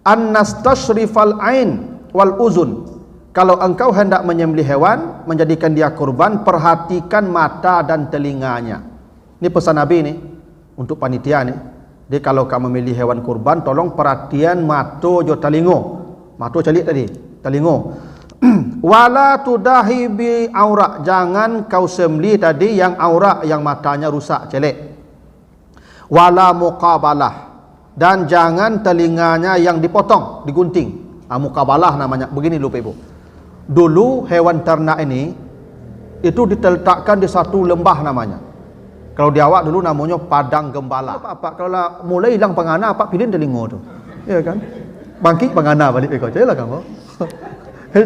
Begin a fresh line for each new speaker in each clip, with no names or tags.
annastashrifal ain wal uzun. Kalau engkau hendak menyembelih hewan, menjadikan dia kurban, perhatikan mata dan telinganya. Ini pesan Nabi nih untuk panitia nih. Jadi kalau kamu memilih hewan kurban, tolong perhatian mata jo telingo. Mata celik tadi, telingo. Wala tudahi bi aurak, jangan kau sembelih tadi yang aurak, yang matanya rusak, celek. Wala muqabalah, dan jangan telinganya yang dipotong, digunting. Muqabalah namanya. Begini lupa ibu. Dulu hewan ternak ini itu diletakkan di satu lembah namanya. Kalau di awak dulu namanya padang gembala. Pak, kalau mulai hilang pengana, Pak pilih telinga tu. Ya kan? Bangkit pengana balik kau. Percayalah kamu.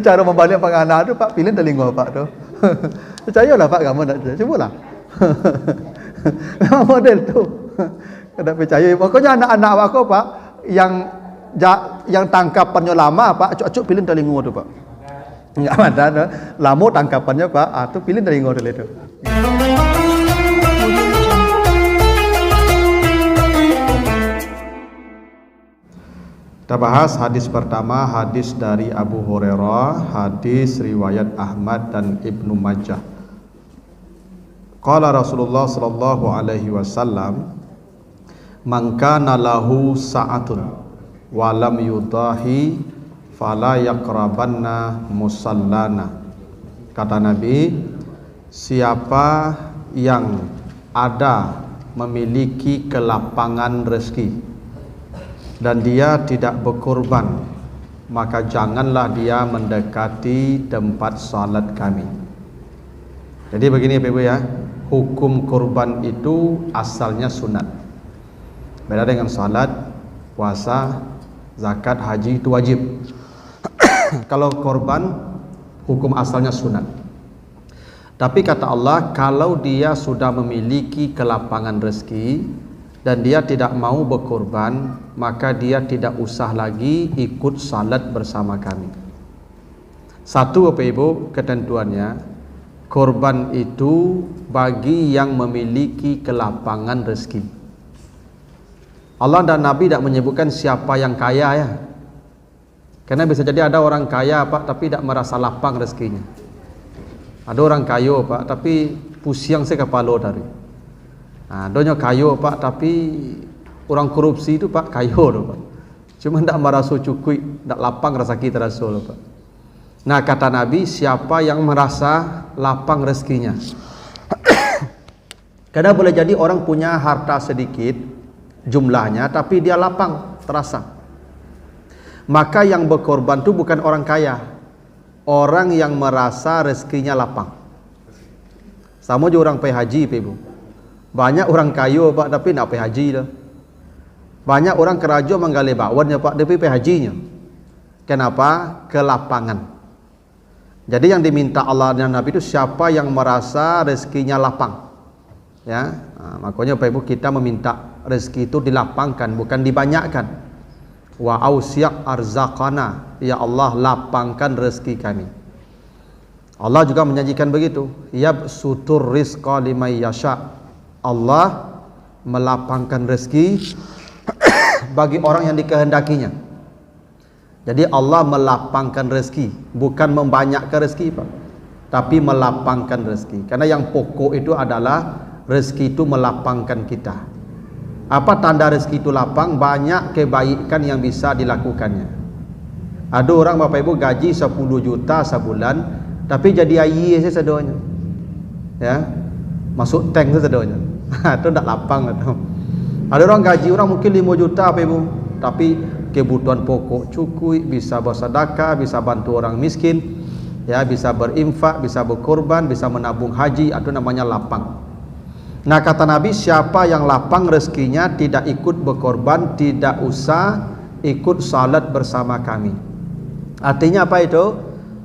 Cara membalik pengana tu Pak pilih telinga Pak tu. Percayalah Pak kamu nak cubalah. Memang model tu. Kada percaya. Pokoknya anak-anak aku Pak yang tangkapannya lama Pak, acuk-acuk pilih telinga tu Pak. Enggak ada lama tangkapannya Pak, tu pilih telinga dulu tu. Kita bahas hadis pertama, hadis dari Abu Hurairah, hadis riwayat Ahmad dan Ibnu Majah. Qala Rasulullah sallallahu alaihi wasallam, "Man kana lahu sa'atun wa lam yudahi fala yaqrabanna musallana." Kata Nabi, siapa yang ada memiliki kelapangan rezeki dan dia tidak berkorban, maka janganlah dia mendekati tempat salat kami. Jadi begini Ibu ya, hukum korban itu asalnya sunat. Beda dengan salat, puasa, zakat, haji itu wajib. Kalau korban hukum asalnya sunat. Tapi kata Allah, kalau dia sudah memiliki kelapangan rezeki dan dia tidak mau berkorban, maka dia tidak usah lagi ikut salat bersama kami. Satu Bapak Ibu ketentuannya, korban itu bagi yang memiliki kelapangan rezeki. Allah dan Nabi tidak menyebutkan siapa yang kaya ya. Karena bisa jadi ada orang kaya Pak tapi tidak merasa lapang rezekinya. Ada orang kaya Pak tapi pusing se kepala dari. Donya kaya Pak tapi orang korupsi itu Pak kaya tu Pak. Cuma tidak merasa cukup, tidak lapang rezeki terasa Pak. Nah kata Nabi, siapa yang merasa lapang rezekinya. Karena boleh jadi orang punya harta sedikit jumlahnya tapi dia lapang terasa. Maka yang berkorban itu bukan orang kaya, orang yang merasa rezekinya lapang. Sama juga orang pergi haji Pak Ibu. Banyak orang kaya Pak tapi nak pergi haji dah. Banyak orang keraja menggali bakwannya Pak tapi pergi hajinya. Kenapa? Kelapangan. Jadi yang diminta Allah dan Nabi itu siapa yang merasa rezekinya lapang. Ya, makanya Pak Ibu kita meminta rezeki itu dilapangkan, bukan dibanyakkan. Wa ausiq arzaqana, ya Allah lapangkan rezeki kami. Allah juga menjanjikan begitu. Yabsutur rizqa liman yasha. Allah melapangkan rezeki bagi orang yang dikehendakinya. Jadi Allah melapangkan rezeki, bukan membanyakkan rezeki Pak, tapi melapangkan rezeki. Karena yang pokok itu adalah rezeki itu melapangkan kita. Apa tanda rezeki itu lapang? Banyak kebaikan yang bisa dilakukannya. Ada orang Bapak Ibu gaji 10 juta sebulan tapi jadi ayi saja sedonya. Ya. Masuk tank saja sedonya. Itu tidak lapang itu. Ada orang gaji orang mungkin 5 juta Bapak Ibu, tapi kebutuhan pokok cukup, bisa bersedekah, bisa bantu orang miskin, ya, bisa berinfak, bisa berkorban, bisa menabung haji, itu namanya lapang. Nah kata Nabi, siapa yang lapang rezekinya tidak ikut berkorban, tidak usah ikut salat bersama kami. Artinya apa itu?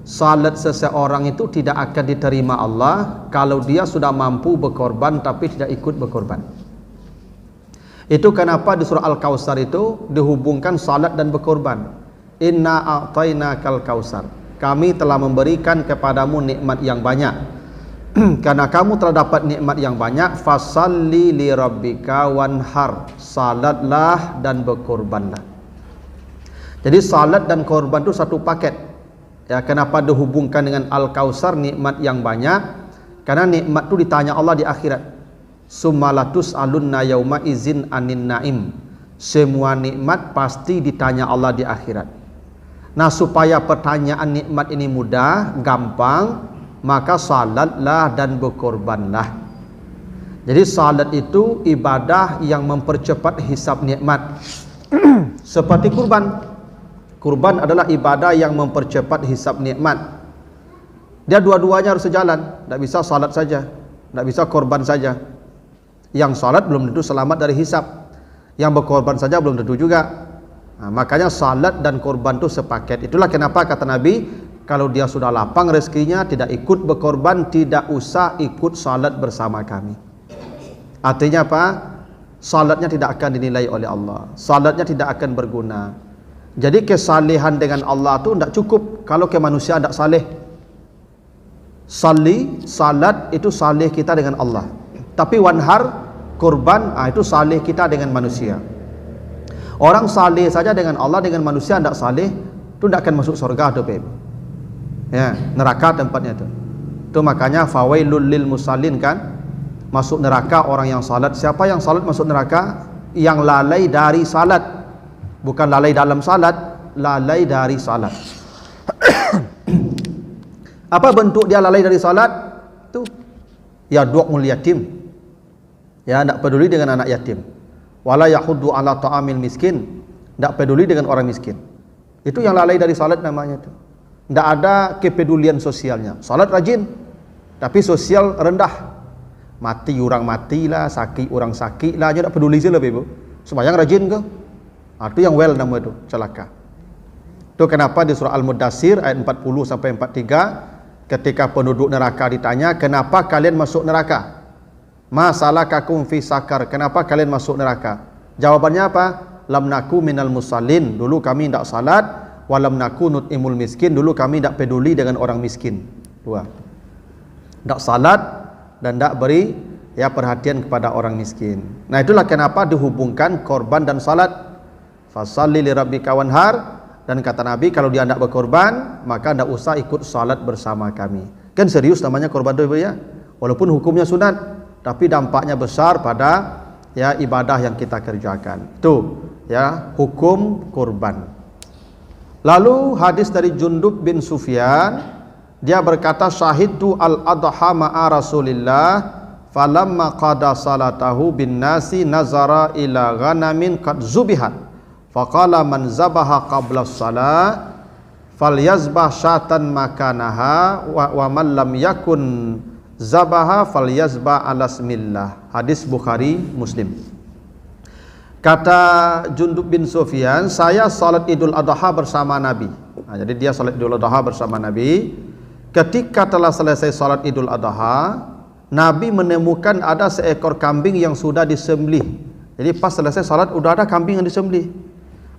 Salat seseorang itu tidak akan diterima Allah kalau dia sudah mampu berkorban tapi tidak ikut berkorban. Itu kenapa di surah Al-Kautsar itu dihubungkan salat dan berkorban. Inna a'tainakal kautsar. Kami telah memberikan kepadamu nikmat yang banyak. Karena kamu telah dapat nikmat yang banyak, fasalli li rabbika wanhar. Salatlah dan berkorbanlah. Jadi salat dan korban itu satu paket. Ya, kenapa dihubungkan dengan Al-Kautsar, nikmat yang banyak? Karena nikmat itu ditanya Allah di akhirat. Summalatus alunna yauma izin anin naim. Semua nikmat pasti ditanya Allah di akhirat. Nah, supaya pertanyaan nikmat ini mudah, gampang, maka salatlah dan berkorbanlah. Jadi salat itu ibadah yang mempercepat hisab nikmat. Seperti kurban. Kurban adalah ibadah yang mempercepat hisab nikmat. Dia dua-duanya harus sejalan. Tidak bisa salat saja, tidak bisa korban saja. Yang salat belum tentu selamat dari hisab, yang berkorban saja belum tentu juga. Nah, makanya salat dan korban itu sepaket. Itulah kenapa kata Nabi, kalau dia sudah lapang rezekinya, tidak ikut berkorban, tidak usah ikut salat bersama kami. Artinya apa? Salatnya tidak akan dinilai oleh Allah, salatnya tidak akan berguna. Jadi kesalehan dengan Allah itu tidak cukup kalau ke manusia tidak saleh. Salat itu saleh kita dengan Allah. Tapi wanhar, kurban, itu saleh kita dengan manusia. Orang saleh saja dengan Allah, dengan manusia tidak saleh, itu tidak akan masuk surga tuh, Beb. Ya, neraka tempatnya tuh. Itu makanya fawailul lil musallin kan, masuk neraka orang yang salat. Siapa yang salat masuk neraka? Yang lalai dari salat. Bukan lalai dalam salat, lalai dari salat. Apa bentuk dia lalai dari salat? Tuh, ya du'ul yatim. Ya, tidak peduli dengan anak yatim. Wala yahuddu ala ta'amil miskin. Tidak peduli dengan orang miskin. Itu yang lalai dari salat namanya tuh. Tidak ada kepedulian sosialnya. Salat rajin, tapi sosial rendah. Mati orang matilah, sakit orang sakitlah, aja tidak peduli sih lah, Ibu. Sembahyang rajin ke? Itu yang well nama itu, celaka. Itu kenapa di surah Al-Mudaththir ayat 40 sampai 43 ketika penduduk neraka ditanya, kenapa kalian masuk neraka? Ma salakakum fi sakar, kenapa kalian masuk neraka? Jawabannya apa? Lam naku minal musallin, dulu kami tidak salat, walam naku nut'imul miskin, dulu kami tidak peduli dengan orang miskin. Dua. Tidak salat dan tidak beri perhatian kepada orang miskin. Nah, itulah kenapa dihubungkan korban dan salat. Fasalli li rabbika wanhar, dan kata Nabi kalau dia tidak berkorban maka tidak usah ikut salat bersama kami. Kan serius namanya korban itu, ya. Walaupun hukumnya sunat, tapi dampaknya besar pada ibadah yang kita kerjakan. Itu hukum korban. Lalu hadis dari Jundub bin Sufyan, dia berkata syahidtu al-adha ma'a Rasulillah falamma qada salatahu bin nasi nazara ila ghanamin qad zubihat faqala man zabaha qabla shalah falyazbah syatan makanaha wa man lam yakun zabaha falyazbah ala smillah. Hadis Bukhari Muslim. Kata Jundub bin Sufyan, saya salat Idul Adha bersama Nabi. Nah, jadi dia salat Idul Adha bersama Nabi. Ketika telah selesai salat Idul Adha, Nabi menemukan ada seekor kambing yang sudah disembelih. Jadi pas selesai salat udah ada kambing yang disembelih.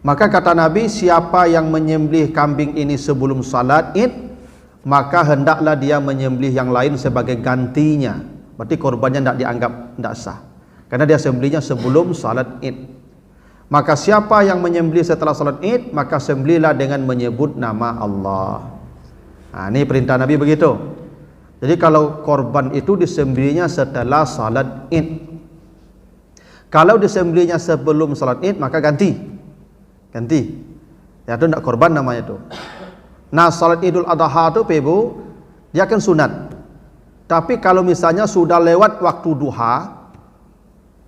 Maka kata Nabi, siapa yang menyembelih kambing ini sebelum salat Id, maka hendaklah dia menyembelih yang lain sebagai gantinya. Berarti korbannya tidak dianggap tidak sah, karena dia sembelihnya sebelum salat Id. Maka siapa yang menyembelih setelah salat Id, maka sembelihlah dengan menyebut nama Allah. Nah, ini perintah Nabi begitu. Jadi kalau korban itu disembelihnya setelah salat Id. Kalau disembelihnya sebelum salat Id, maka ganti. Ya, itu tidak korban namanya itu. Nah, salat Idul Adha itu, Ibu, dia kan sunat. Tapi kalau misalnya sudah lewat waktu duha,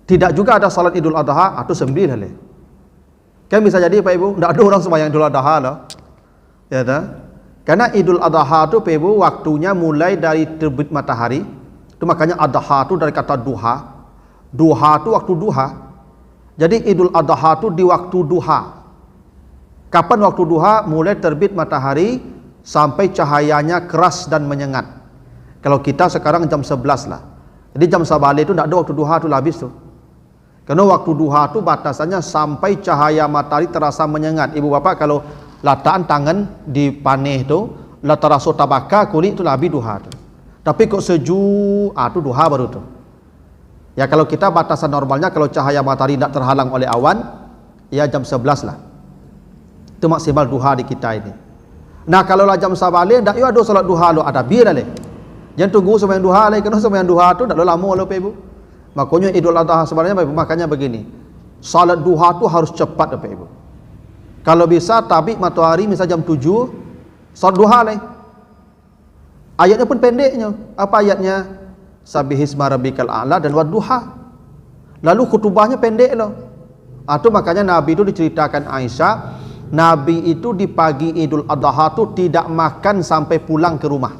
tidak juga ada salat Idul Adha, atau sembelih lah. Kan bisa jadi, Pak Ibu, tidak ada orang sembahyang Idul Adha lah. Ya, tak? Karena Idul Adha itu, Pak Ibu, waktunya mulai dari terbit matahari. Itu makanya Adha itu dari kata duha. Duha itu waktu duha. Jadi Idul Adha itu di waktu duha. Kapan waktu duha? Mulai terbit matahari sampai cahayanya keras dan menyengat. Kalau kita sekarang jam 11 lah. Jadi jam sabale itu tidak ada waktu duha itu habis tuh. Karena waktu duha itu batasannya sampai cahaya matahari terasa menyengat. Ibu bapak kalau latakan tangan di paneh itu, la taraso tabaka kulit itu habis duha tuh. Tapi kok sejuk, itu duha baru tuh. Ya kalau kita batasan normalnya kalau cahaya matahari tidak terhalang oleh awan, ya jam 11 lah. Itu maksimal duha di kita ini. Nah kalau lah jam sabale ndak yo ada salat duha lo ada bir le. Jangan tunggu sembahyang duha le, kena sembahyang duha tu ndak lama lo Ibu. Makanya Idul Adha sebenarnya makanya begini. Salat duha tu harus cepat Ibu. Kalau bisa tabik matahari misal jam 7 salat duha le. Ayatnya pun pendeknya. Apa ayatnya? Sabbihisma rabbikal a'la dan wadduha. Lalu khutbahnya pendek loh. Itu makanya Nabi itu diceritakan Aisyah, Nabi itu di pagi Idul Adha itu tidak makan sampai pulang ke rumah.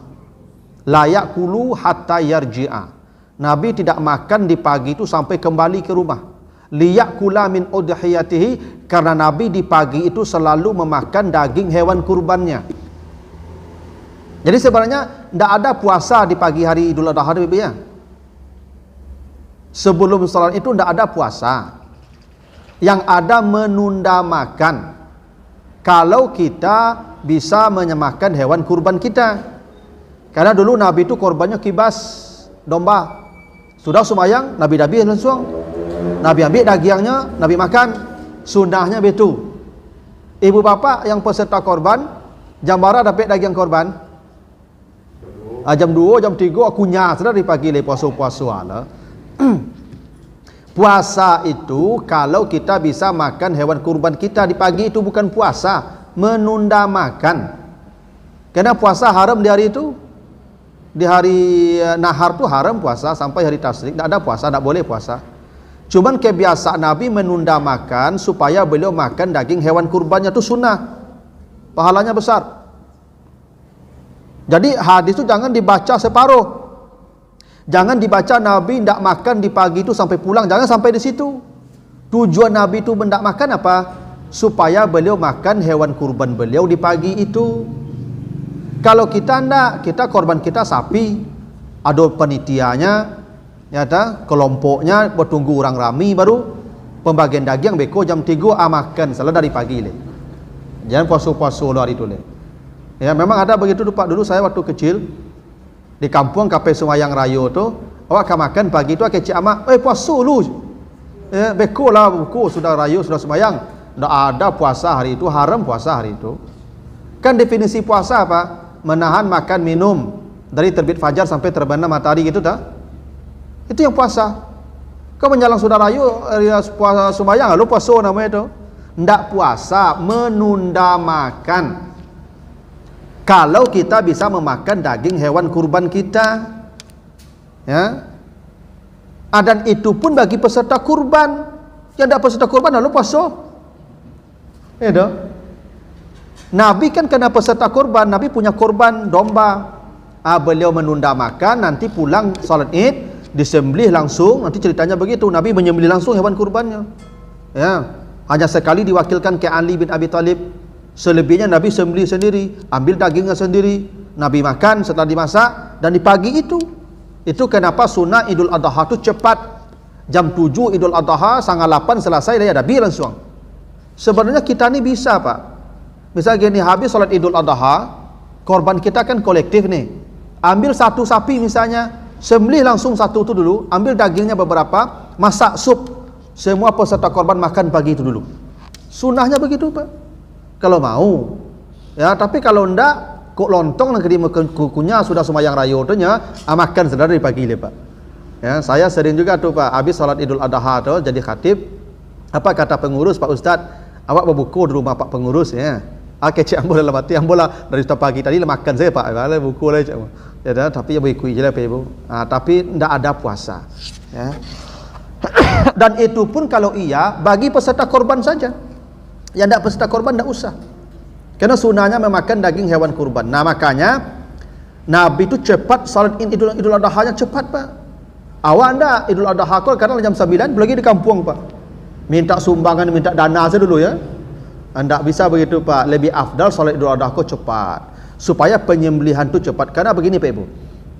La ya'kulu hatta yarji'a. Nabi tidak makan di pagi itu sampai kembali ke rumah. Liya'kula min udhiyatihi, karena Nabi di pagi itu selalu memakan daging hewan kurbannya. Jadi sebenarnya tidak ada puasa di pagi hari Idul Adha Ibu ya. Sebelum salat itu tidak ada puasa. Yang ada menunda makan. Kalau kita bisa menyemakan hewan kurban kita. Karena dulu Nabi itu korbannya kibas domba. Sudah sembahyang, Nabi langsung. Nabi ambil dagingnya, Nabi makan. Sunnahnya begitu. Ibu bapak yang peserta korban, jam berapa dapat daging korban? Jam 2, jam 3 akunya sudah di pagi le puasa-puasa lah. Puasa itu kalau kita bisa makan hewan kurban kita di pagi itu bukan puasa, menunda makan. Karena puasa haram di hari itu. Di hari nahar tu haram puasa sampai hari tasyrik, tidak ada puasa, tidak boleh puasa. Cuman kebiasaan Nabi menunda makan supaya beliau makan daging hewan kurbannya itu sunnah. Pahalanya besar. Jadi hadis itu jangan dibaca separuh. Jangan dibaca Nabi tidak makan di pagi itu sampai pulang, jangan sampai di situ. Tujuan Nabi itu tidak makan apa? Supaya beliau makan hewan kurban beliau di pagi itu. Kalau kita tidak, kita korban kita sapi, ada penitianya, ya ta, kelompoknya bertunggu orang rami baru pembagian daging beko jam 3 makan salah dari pagi le. Jangan puasa-puasa hari itu le. Ya memang ada begitu Pak, dulu saya waktu kecil di kampung kape Semayang Rayo tu, awak akan makan pagi tu kecik amak, puasa lu. Beko lah buku sudah rayo sudah semayang. Tak ada puasa hari itu, haram puasa hari itu. Kan definisi puasa apa? Menahan makan minum dari terbit fajar sampai terbenam matahari gitu tak? Itu yang puasa. Kau menjalang sudah rayo puasa semayang, lu puasa namanya itu. Tidak puasa, menunda makan. Kalau kita bisa memakan daging hewan kurban kita, ya, dan itu pun bagi peserta kurban. Yang tidak peserta kurban lalu puasa. Ya, Nabi kan kena peserta kurban. Nabi punya kurban domba. Beliau menunda makan, nanti pulang salat Id, disembelih langsung. Nanti ceritanya begitu. Nabi menyembelih langsung hewan kurbannya. Ya, hanya sekali diwakilkan ke Ali bin Abi Thalib. Selebihnya Nabi sembelih sendiri, ambil dagingnya sendiri, Nabi makan setelah dimasak, dan di pagi itu kenapa sunnah Idul Adha itu cepat. Jam 7 Idul Adha, setengah 8 selesai dia ada bir langsung. Sebenarnya kita ni bisa Pak. Misalnya gini, habis salat Idul Adha, korban kita kan kolektif nih. Ambil satu sapi misalnya, sembelih langsung satu itu dulu, ambil dagingnya beberapa, masak sup. Semua peserta korban makan pagi itu dulu. Sunnahnya begitu Pak. Kalau mau, ya, tapi kalau ndak, kok lontong negeri kukunya sudah semayang rayo tu nya, makan sedar dari pagi le Pak. Ya, saya sering juga tuh Pak, habis salat Idul Adha tu jadi khatib, apa kata pengurus Pak Ustadz, awak berbuku di rumah Pak pengurus ya. Kecik ambola dalam hati, ambola dari pagi tadi makan saya Pak, ada buku lah cak. Ya, tapi ya berikut je lah Pak Ibu. Tapi ndak ada puasa. Ya. Dan itu pun kalau iya bagi peserta korban saja. Yang tidak peserta korban tidak usah. Karena sunnahnya memakan daging hewan kurban. Nah makanya Nabi itu cepat salat Idul Adha-nya cepat Pak. Awak anda Idul Adha kadang jam 9 lagi di kampung Pak. Minta sumbangan, minta dana saja dulu ya. Anda bisa begitu Pak. Lebih afdal salat Idul Adha cepat. Supaya penyembelihan itu cepat. Karena begini Pak Ibu.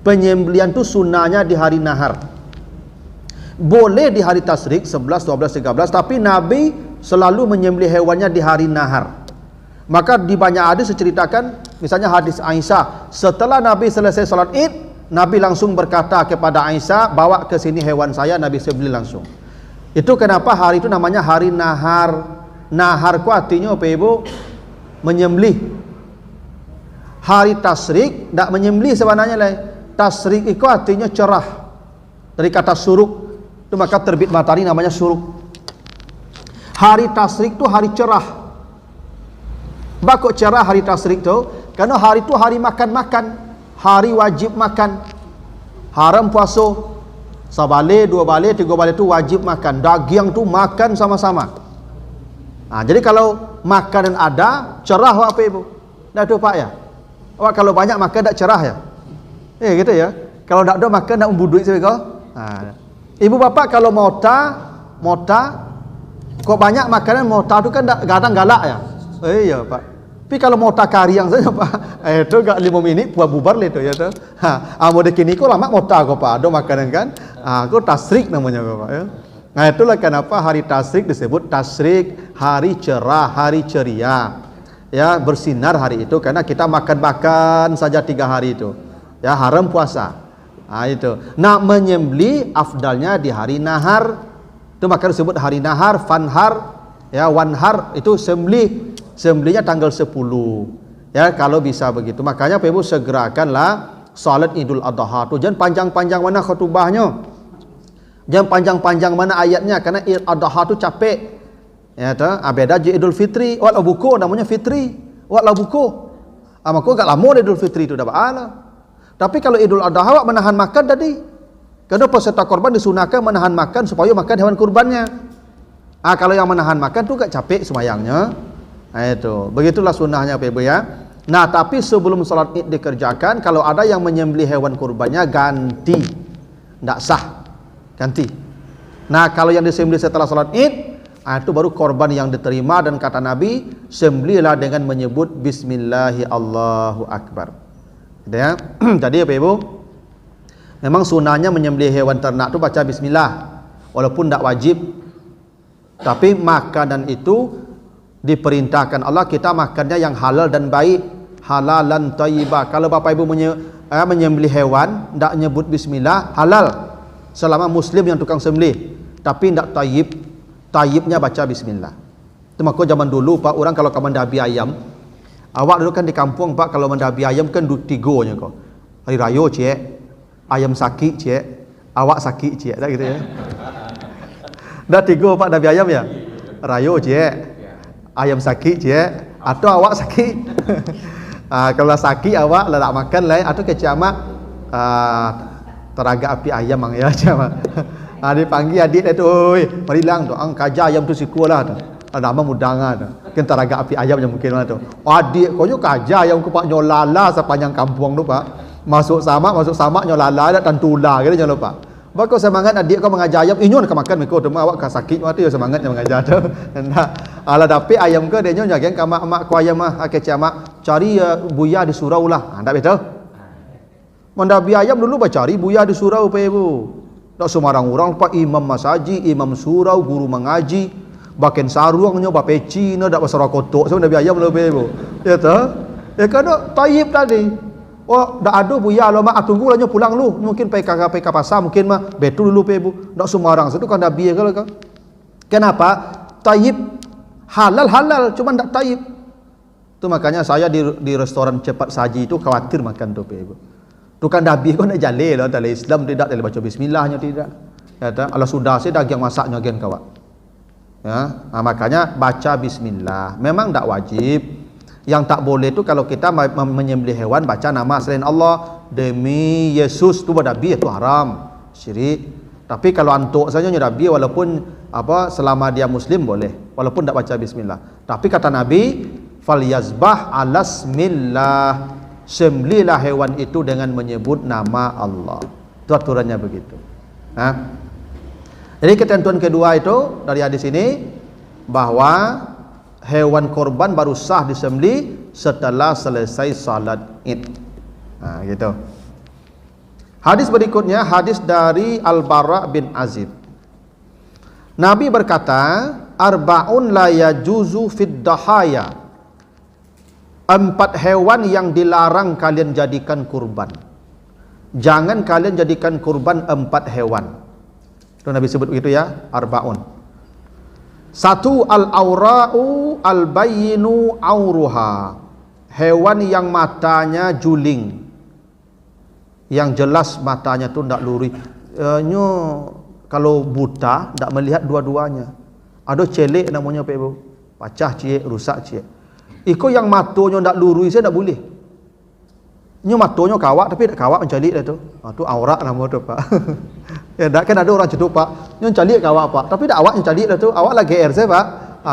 Penyembelihan itu sunnahnya di hari nahar. Boleh di hari tasyrik 11, 12, 13, tapi Nabi selalu menyembelih hewannya di hari nahar. Maka di banyak hadis diceritakan, misalnya hadis Aisyah, setelah Nabi selesai salat Id, Nabi langsung berkata kepada Aisyah, bawa ke sini hewan saya, Nabi sembelih langsung. Itu kenapa hari itu namanya hari nahar. Nahar ku artinya apa Ibu? menyembelih. Hari tasyrik tak menyembelih sebenarnya lah. Tasyrik itu artinya cerah. Dari kata suruk, itu maka terbit matahari namanya suruk. Hari tasyrik itu hari cerah. Bakok cerah hari tasyrik itu? Karena hari itu hari makan-makan, hari wajib makan. Haram puasa. Sabale, 2 bale, 3 bale itu wajib makan. Daging tu makan sama-sama. Jadi kalau makanan ada, cerah apa ibu? Dah tu pak ya. Awak kalau banyak makan tak cerah ya? Gitu ya. Kalau tak ada makan tak membuduit sebego. Ibu bapak kalau mota, kok banyak makanan mota tu kan kadang galak ya. Iya pak. Tapi kalau mota kariang saja pak, itu gak 5 minit bubar le tu ya tu. Mau dekini ko lama mota ko pak, ada makanan kan. Ko tasyrik namanya bapak ya. Nah itulah kenapa hari tasyrik disebut tasyrik, hari cerah, hari ceria. Ya, bersinar hari itu karena kita makan-makan saja 3 hari itu. Ya, haram puasa. Itu. Nak menyembelih afdalnya di hari nahar. Itu maka disebut hari nahar, fanhar, ya, wanhar itu sembelih. Sembelihnya tanggal 10. Ya, kalau bisa begitu. Makanya Ibu segerakanlah salat Idul Adha tu. Jangan panjang-panjang mana khutbahnya. Jangan panjang-panjang mana ayatnya karena Idul Adha tu capek. Ya ta, beda je Idul Fitri. Wala buku namanya fitri. Wala buku. Maka agak lama Idul Fitri tu dah baala. Tapi kalau Idul Adha awak menahan makan tadi. Karena peserta korban disunahkan menahan makan supaya makan hewan kurbannya. Kalau yang menahan makan tu agak capek semayangnya. Itu. Begitulah sunnahnya Ibu ya. Nah, tapi sebelum salat Id dikerjakan, kalau ada yang menyembelih hewan kurbannya ganti. Tidak sah. Ganti. Nah, kalau yang disembelih setelah salat Id, itu baru korban yang diterima dan kata Nabi, sembelihlah dengan menyebut bismillahi Allahu akbar. Gitu ya. Jadi Ibu, memang sunnahnya menyembelih hewan ternak itu baca bismillah walaupun tidak wajib. Tapi makanan itu diperintahkan Allah kita makannya yang halal dan baik, halalan thayyibah. Kalau Bapak Ibu menyembelih hewan tidak nyebut bismillah, halal selama muslim yang tukang sembelih, tapi tidak thayyib. Thayyibnya baca bismillah. Itu maka zaman dulu Pak, orang kalau mendabi ayam, awak dulu kan di kampung Pak, kalau mendabi ayam kan 3 nya kok. Hari raya cik, ayam sakit cik, awak sakit cik, tak gitu ya. Dah 3 Pak dabi ayam ya. Raya cik, ayam sakit cik, atau awak sakit. Kalau sakit awak lah tak makan lain, atau kecamak teraga api ayam mang ya cama. Dipanggil adik dia tu, oi, marilang tu, ang kaja ayam tu siku lah tu. Nama mudanga tu. Kan teraga api ayam yang mungkin lah tu. Adik kau nyo kaja ayam ku pak nyolala sepanjang kampung tu pak. Masuk sama nyolala dak tantula gitu jangan lupa. Bakau semangat adik kau mengajar ayam, inyon kau makan meko tu awak ka sakit mati semangat yang mengajar tu. Nah, ala dapi ayam ke dia nyo jagen ka mak ku ayam mah ke mak cari buaya di surau lah. Ndak betul. Mendabi ayam dulu cari buaya di surau pe Ibu. Tak sembarang orang pak imam masaji, imam surau, guru mengaji, baken sarungnya bapeci na dak pasara kotok so nabi ayam lebih Ibu. Ya ta? Ya kan tayyib tadi. Oh, dak ada buaya lo mak tunggu lah pulang lu. Mungkin PK pasar mungkin mah betul dulu pe Ibu. Dak sembarang itu kan nabi kalau kan. Kenapa? Tayyib halal cuma dak tayyib. Itu makanya saya di restoran cepat saji itu khawatir makan tu pe Ibu. Tukang dabi kau nak jaleh lah dalam Islam tidak boleh baca bismillahnya tidak. Kata Allah sudah saya daging masaknya gen kawak. Ya, makanya baca bismillah. Memang tak wajib. Yang tak boleh tu kalau kita menyembelih hewan baca nama selain Allah, demi Yesus tu dabi itu haram, syirik. Tapi kalau antuk saja dabi walaupun selama dia muslim boleh, walaupun tak baca bismillah. Tapi kata Nabi, falyazbah alasmillah. Sembelihlah hewan itu dengan menyebut nama Allah. Itu aturannya begitu. Jadi ketentuan kedua itu dari hadis ini bahwa hewan korban baru sah disembelih setelah selesai salat Id. Gitu. Hadis berikutnya hadis dari Al-Bara bin Azib. Nabi berkata, arba'un la yajuzu fid dahaya. 4 hewan yang dilarang kalian jadikan kurban. Jangan kalian jadikan kurban 4 hewan. Itu Nabi sebut begitu ya, arba'un. Satu, al-aura'u al-bayyinu auruha. Hewan yang matanya juling, yang jelas matanya tu ndak luri. Kalau buta ndak melihat dua-duanya. Ada celek namanya Pak Ibu. Pacah ciek, rusak ciek. Iko yang matonya ndak lurus saya ndak boleh. Nyo matonya kawak tapi ndak kawak mencalik dah tu. Tu aurat nama tu Pak. Ya ndak kan ada orang ceduk Pak. Nyo calik kawak Pak, tapi ndak awak mencalik dah tu. Awak lah GR saya Pak.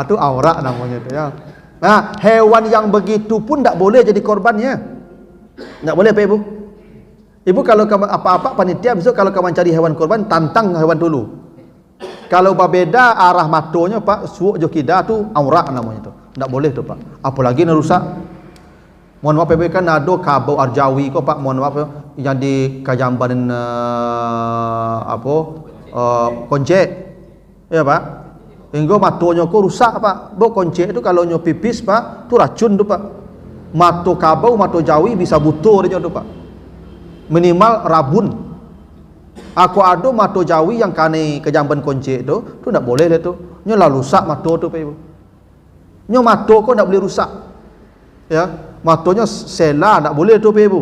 Tu aurat namanya tu ya. Nah, hewan yang begitu pun ndak boleh jadi korbannya. Ndak boleh Pak Ibu. Ibu kalau apa-apa panitia besok kalau kamu cari hewan korban, tantang hewan dulu. Kalau berbeda arah matonya Pak, suuk jokida tu aurat namanya tu. Ndak boleh tu Pak. Apalagi nak rusak. Mohon maaf Pak, kan ada kabau arjawi ko Pak, mohon maaf yang di Kajamban koncek. Ya Pak. Hingga matonya ko rusak Pak. Bo koncek tu kalau nyo pipis Pak, tu racun tu Pak. Mato kabau, mato jawi bisa buto dia tu Pak. Minimal rabun. Aku ada mato jawi yang kane Kajamban koncek tu ndak boleh dah tu. Nyo lah rusak mato tu Pak Ibu. Nyo mato ko ndak boleh rusak. Ya, matonya sela ndak boleh tu Pak Ibu.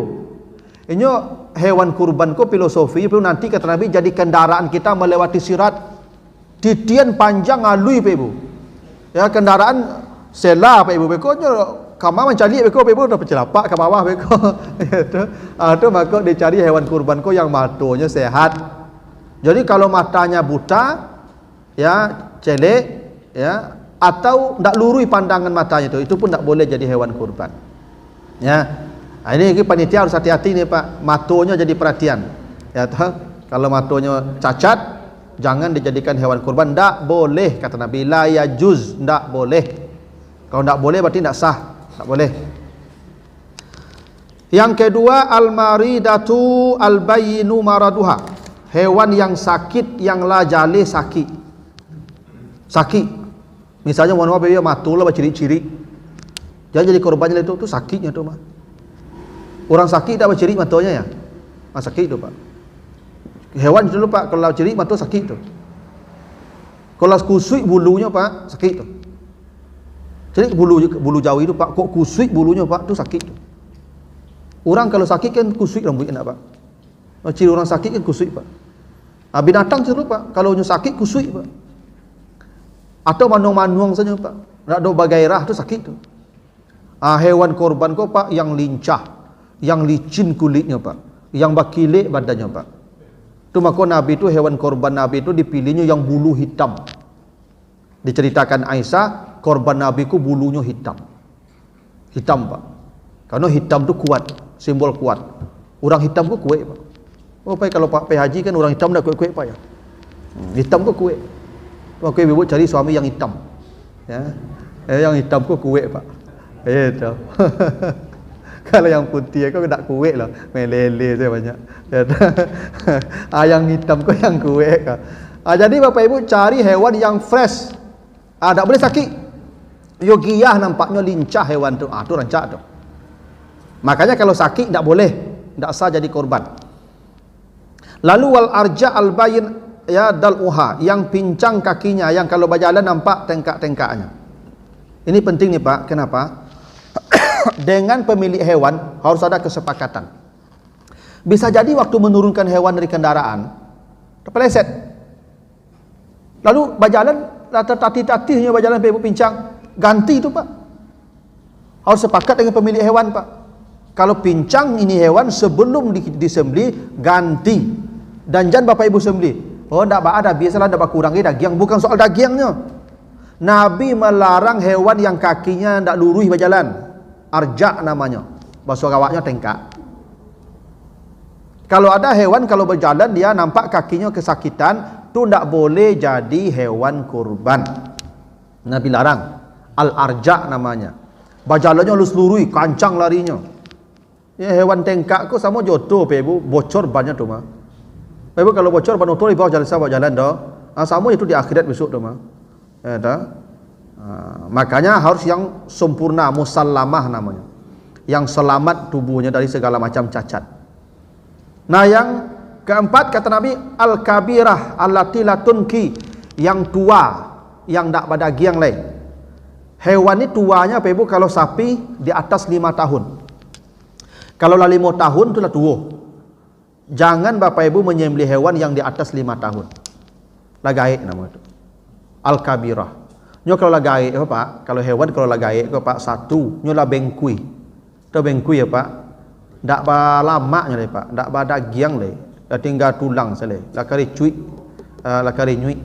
Nyo hewan kurban ko filosofi itu nanti kata Nabi jadi kendaraan kita melewati sirat. Titian panjang alui Pak Ibu. Ya, kendaraan sela Pak Ibu. Bekonyo kama mencari beko Pak Ibu dah pencelapak ke bawah beko. Itu maka dicari hewan kurban ko yang matonya sehat. Jadi kalau matanya buta, ya celek, ya atau ndak lurus pandangan matanya itu pun ndak boleh jadi hewan kurban. Ya. Nah, ini panitia harus hati-hati nih Pak. Matonya jadi perhatian. Ya toh, kalau matonya cacat jangan dijadikan hewan kurban, ndak boleh kata Nabi, la yajuz, ndak boleh. Kalau ndak boleh berarti ndak sah. Tak boleh. Yang kedua, al-maridatu al-bayyinu maraduha. Hewan yang sakit, yang la jale sakit. Sakit. Misalnya mohon maaf ya matul lah berciri-ciri. Jangan jadi korbannya itu sakitnya tu mah. Orang sakit tak berciri matonya ya. Sakit tu Pak. Hewan dulu Pak, kalau ciri mato sakit tu. Kalau kusui bulunya Pak, sakit tu. Jadi bulu Jawi itu Pak, kok kusui bulunya Pak, tu sakit tu. Orang kalau sakit kan kusui rambutnya Pak. Ciri orang sakit kan kusui Pak. Binatang tu Pak, kalau sakit kusui Pak. Atau manuang-manuang saja Pak. Tak ada bagairah tu sakit tu. Hewan korban kau Pak yang lincah, yang licin kulitnya Pak, yang bakilik badannya Pak. Tu maka Nabi tu hewan korban Nabi tu dipilihnya yang bulu hitam. Diceritakan Aisyah, korban Nabi ku bulunya hitam. Hitam Pak. Karena hitam tu kuat, simbol kuat. Orang hitam ku kuat Pak. Oh Pak, kalau Pak haji kan orang hitam dah kuat-kuat Pak ya. Hitam ku kuat. Maka ibu cari suami yang hitam. Ya. Yang hitam ku kuat Pak. Itu. Kalau yang putih aku tak kuat lah. Melele saya banyak. Yang hitam ku yang kuat kan. Jadi Bapak Ibu cari hewan yang fresh. Tak boleh sakit. Yogiyah nampaknya lincah hewan tu. Tu rancak tu. Makanya kalau sakit tak boleh, tak sah jadi korban. Lalu wal arja al bayin ya daluha, yang pincang kakinya, yang kalau berjalan nampak tengkak-tengkaknya. Ini penting nih Pak. Kenapa? Dengan pemilik hewan harus ada kesepakatan. Bisa jadi waktu menurunkan hewan dari kendaraan terpeleset. Lalu berjalan tatih-tatihnya berjalan Pak Ibu pincang, ganti itu Pak. Harus sepakat dengan pemilik hewan Pak. Kalau pincang ini hewan sebelum disembelih ganti. Dan jangan Bapak Ibu sembelih. Oh tak ada, biasalah tak kurangi daging, bukan soal dagingnya. Nabi melarang hewan yang kakinya tak lurus berjalan. Arja namanya. Bahasa Arawaknya tengkak. Kalau ada hewan kalau berjalan dia nampak kakinya kesakitan, tu tak boleh jadi hewan kurban. Nabi larang. Al-arja namanya. Berjalannya lurus-lurus, kancang larinya. Ya, hewan tengkak ko sama jodoh Pak Ibu, bocor banyak tu mah. Pak Ibu kalau bocor ban motor di bawah jalan dah. Sama itu di akhirat besok tu mah. Ya dah. Makanya harus yang sempurna, musallamah namanya. Yang selamat tubuhnya dari segala macam cacat. Nah, yang keempat kata Nabi al-kabirah allati la tunki, yang tua, yang tak berdagang lain. Hewan ni tuanya apa ibu? Kalau sapi di atas 5 tahun. Kalau lah 5 tahun tu lah tua. Jangan bapak ibu menyembelih hewan yang di atas 5 tahun. Lagaik nama itu. Al-kabirah. Nyo kalau lagaik apa pak? Kalau hewan kalau lagaik apa pak? Satu, nyo lah bengkui. Tu bengkui ya pak. Dak ba lama nya le pak. Dak ba dagiang le. Dah tinggal tulang sale. Lah kari cuit. Lah kari nyuit.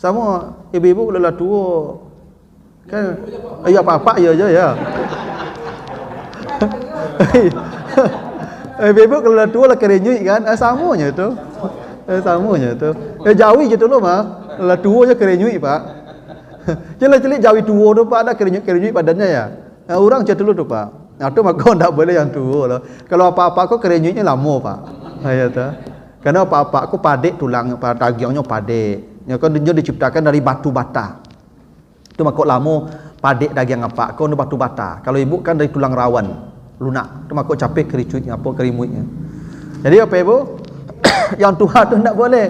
Sama ibu-ibu kalau lah tua kan ya apa-apa ya je ya. Ibu kalau lah tua lah kari nyuit kan. Samanya tu. Samanya tu. Jawi je dulu mah. Lah tua je kari nyuit pak. Celik-celik jawi tua tu pak ada kari nyuit badannya ya. Orang je dulu tu pak. Nah tu maka tak boleh yang tua lah. Kalau apa-apa kau kari nyuitnya lama pak. Ya tu. Karena apa-apa aku padik tulang dagingnya padik. Ya kan dia diciptakan dari batu bata. Itu makok lama padik daging apa? Kau ni batu bata. Kalau ibu kan dari tulang rawan, lunak. Itu makok capek kericuitnya apa kerimuitnya. Jadi apa ibu? Yang tua tu tak boleh.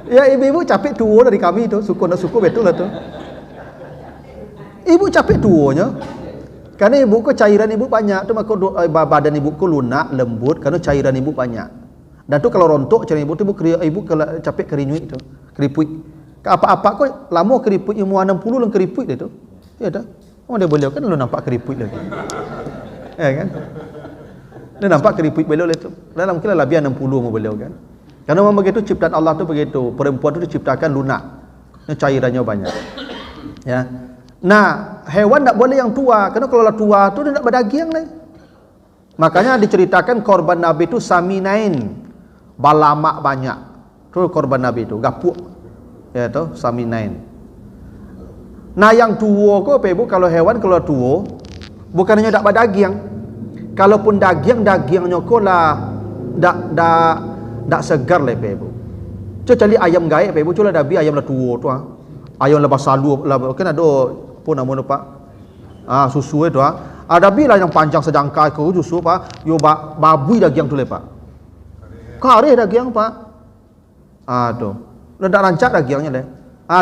Ya ibu-ibu capek tua dari kami tu, suku betul lah tu. Ibu capek tuanya. Karena ibu ko cairan ibu banyak tu maka badan ibu ko lunak, lembut karena cairan ibu banyak. Dan tu kalau rontok cairan ibu tu ibu kalau capek kerinyuit tu, keriput. Apa-apa ko lama keriput umur 60 lang keriput dia tu. Ya dah. Oh dia beliau kan lu nampak keriput lagi. Ya kan? Dia nampak keriput beliau tu. Dalam mungkin lebih 60 umur beliau kan. Karena memang begitu ciptaan Allah tu begitu. Perempuan tu diciptakan lunak. Cairannya banyak. Ya. Nah, hewan tak boleh yang tua. Kerana kalau tua tu dia tak berdagang lah. Makanya diceritakan korban Nabi tu saminain. Balamak banyak. Tu korban Nabi tu. Gapuk. Ya tu, saminain. Nah, yang tua ko apa ibu? Kalau hewan kalau tua, bukannya tak berdagang. Kalaupun dagingnya ko lah tak segar lah ibu. Cari ayam gaib ibu. Cula dabi ayam lah tua tu ah. Ayam lepas salu lah kan ada apa nama tu pak? Susu itu ah. Ada bila yang panjang sedangkai ke susu pak. Yo babui daging tu le pak. Kare daging pak. Tu. Dah rancak dagingnya le.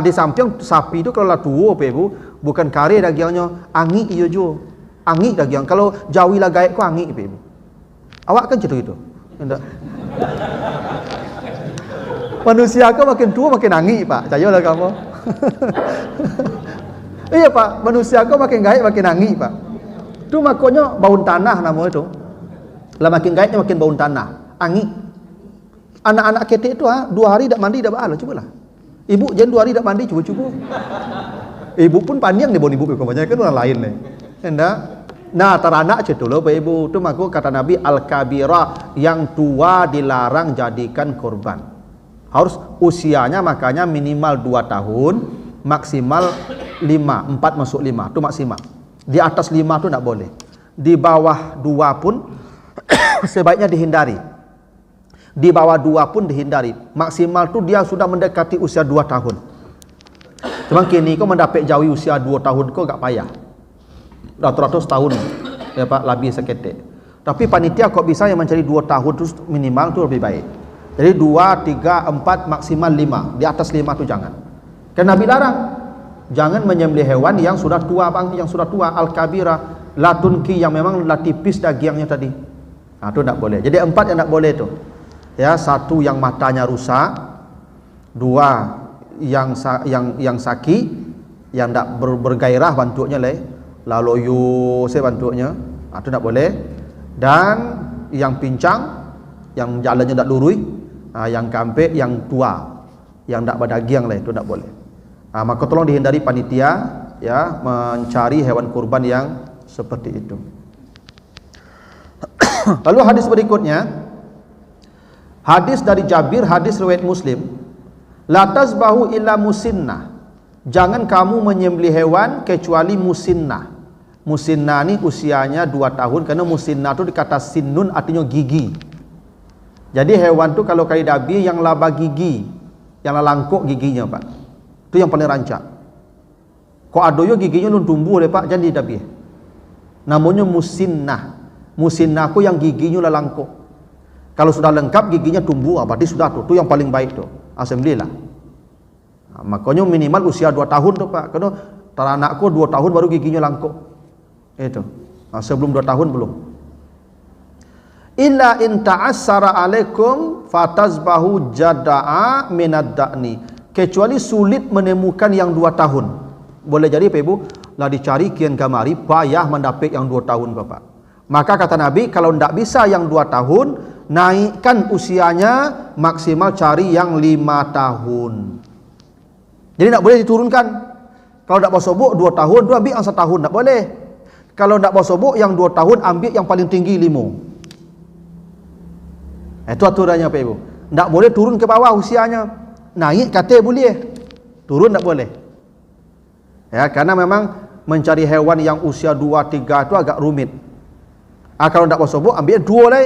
Di samping sapi tu kalau lah tua apa ibu, bukan kare dagingnya, angik iyo jo. Angik daging. Kalau jawi lah gaib ko angik apa ibu. Awak kan cerita itu. Endak. Manusia ko makin tua makin angik pak. Percayalah kamu. Iya pak, manusia kau makin gaib makin angik pak. Itu makanya baun tanah nama itu. Lah makin gaibnya makin baun tanah, angik. Anak-anak ketek itu 2 hari tak mandi dah baal, cubalah. Ibu jangan 2 hari tak mandi, cuba. Ibu pun panjang di bawah ibu banyak kan orang lain nih. Hendak. Nah, teranak cerita loh, ibu itu maku kata Nabi al-kabirah yang tua dilarang jadikan korban. Harus usianya makanya minimal 2 tahun, maksimal 5, 4 masuk 5, itu maksimal. Di atas 5 tu tak boleh. Di bawah 2 pun sebaiknya dihindari. Di bawah 2 pun dihindari. Maksimal tu dia sudah mendekati usia 2 tahun. Cuma kini kau mendapat jawi usia 2 tahun kau gak payah. Ratus tahun ya Pak, lebih seketik. Tapi panitia kok bisa yang mencari 2 tahun tu minimal tu lebih baik. Jadi 2, 3, 4 maksimal 5. Di atas 5 tu jangan. Karena Nabi larang. Jangan menyembelih hewan yang sudah tua bang, yang sudah tua al-kabira, latunki yang memang lah tipis dagingnya tadi. Tu tak boleh. Jadi 4 yang tak boleh tu. Ya, 1 yang matanya rusak, 2 yang sakit, yang tak bergairah bentuknya lalu saya bentuknya. Tu tak boleh. Dan yang pincang, yang jalannya tak lurus, yang kampek, yang tua, yang tak berdaging itu tak boleh. Maka tolong dihindari panitia ya mencari hewan kurban yang seperti itu. Lalu hadis berikutnya, hadis dari Jabir, hadis riwayat Muslim, la tazbahu illa musinnah. Jangan kamu menyembelih hewan kecuali musinnah. Musinnah ni usianya 2 tahun, karena musinnah tu dikata sinnun artinya gigi. Jadi hewan tu kalau kali dabi yang laba gigi, yang langkuk giginya Pak. Itu yang paling rancak. Kok adoyo giginya lu tumbuh le Pak, jangan didabi. Namanya musinnah. Musinnah ku yang giginya lah langkuk. Kalau sudah lengkap giginya tumbuh, berarti sudah tu yang paling baik tu. Alhamdulillah. Makanya minimal usia 2 tahun tu Pak. Kena teranakku 2 tahun baru giginya langkuk. Itu. Sebelum 2 tahun belum. Illa in ta'assara alaikum fatazbahu jada'a minad da'ni. Kecuali sulit menemukan yang 2 tahun. Boleh jadi Pak Ibu, lah dicari kian kamari payah mendapat yang 2 tahun Bapak. Maka kata Nabi, kalau tidak bisa yang 2 tahun, naikkan usianya maksimal cari yang 5 tahun. Jadi tidak boleh diturunkan. Kalau tidak bersobok 2 tahun, tu ambil yang 1 tahun, tidak boleh. Kalau tidak bersobok yang 2 tahun, ambil yang paling tinggi 5. Itu aturannya Pak Ibu. Tak boleh turun ke bawah usianya. Naik kata boleh, turun tak boleh. Ya, karena memang mencari hewan yang usia 2, 3 itu agak rumit. Kalau tak bersobok, ambil 2 lah.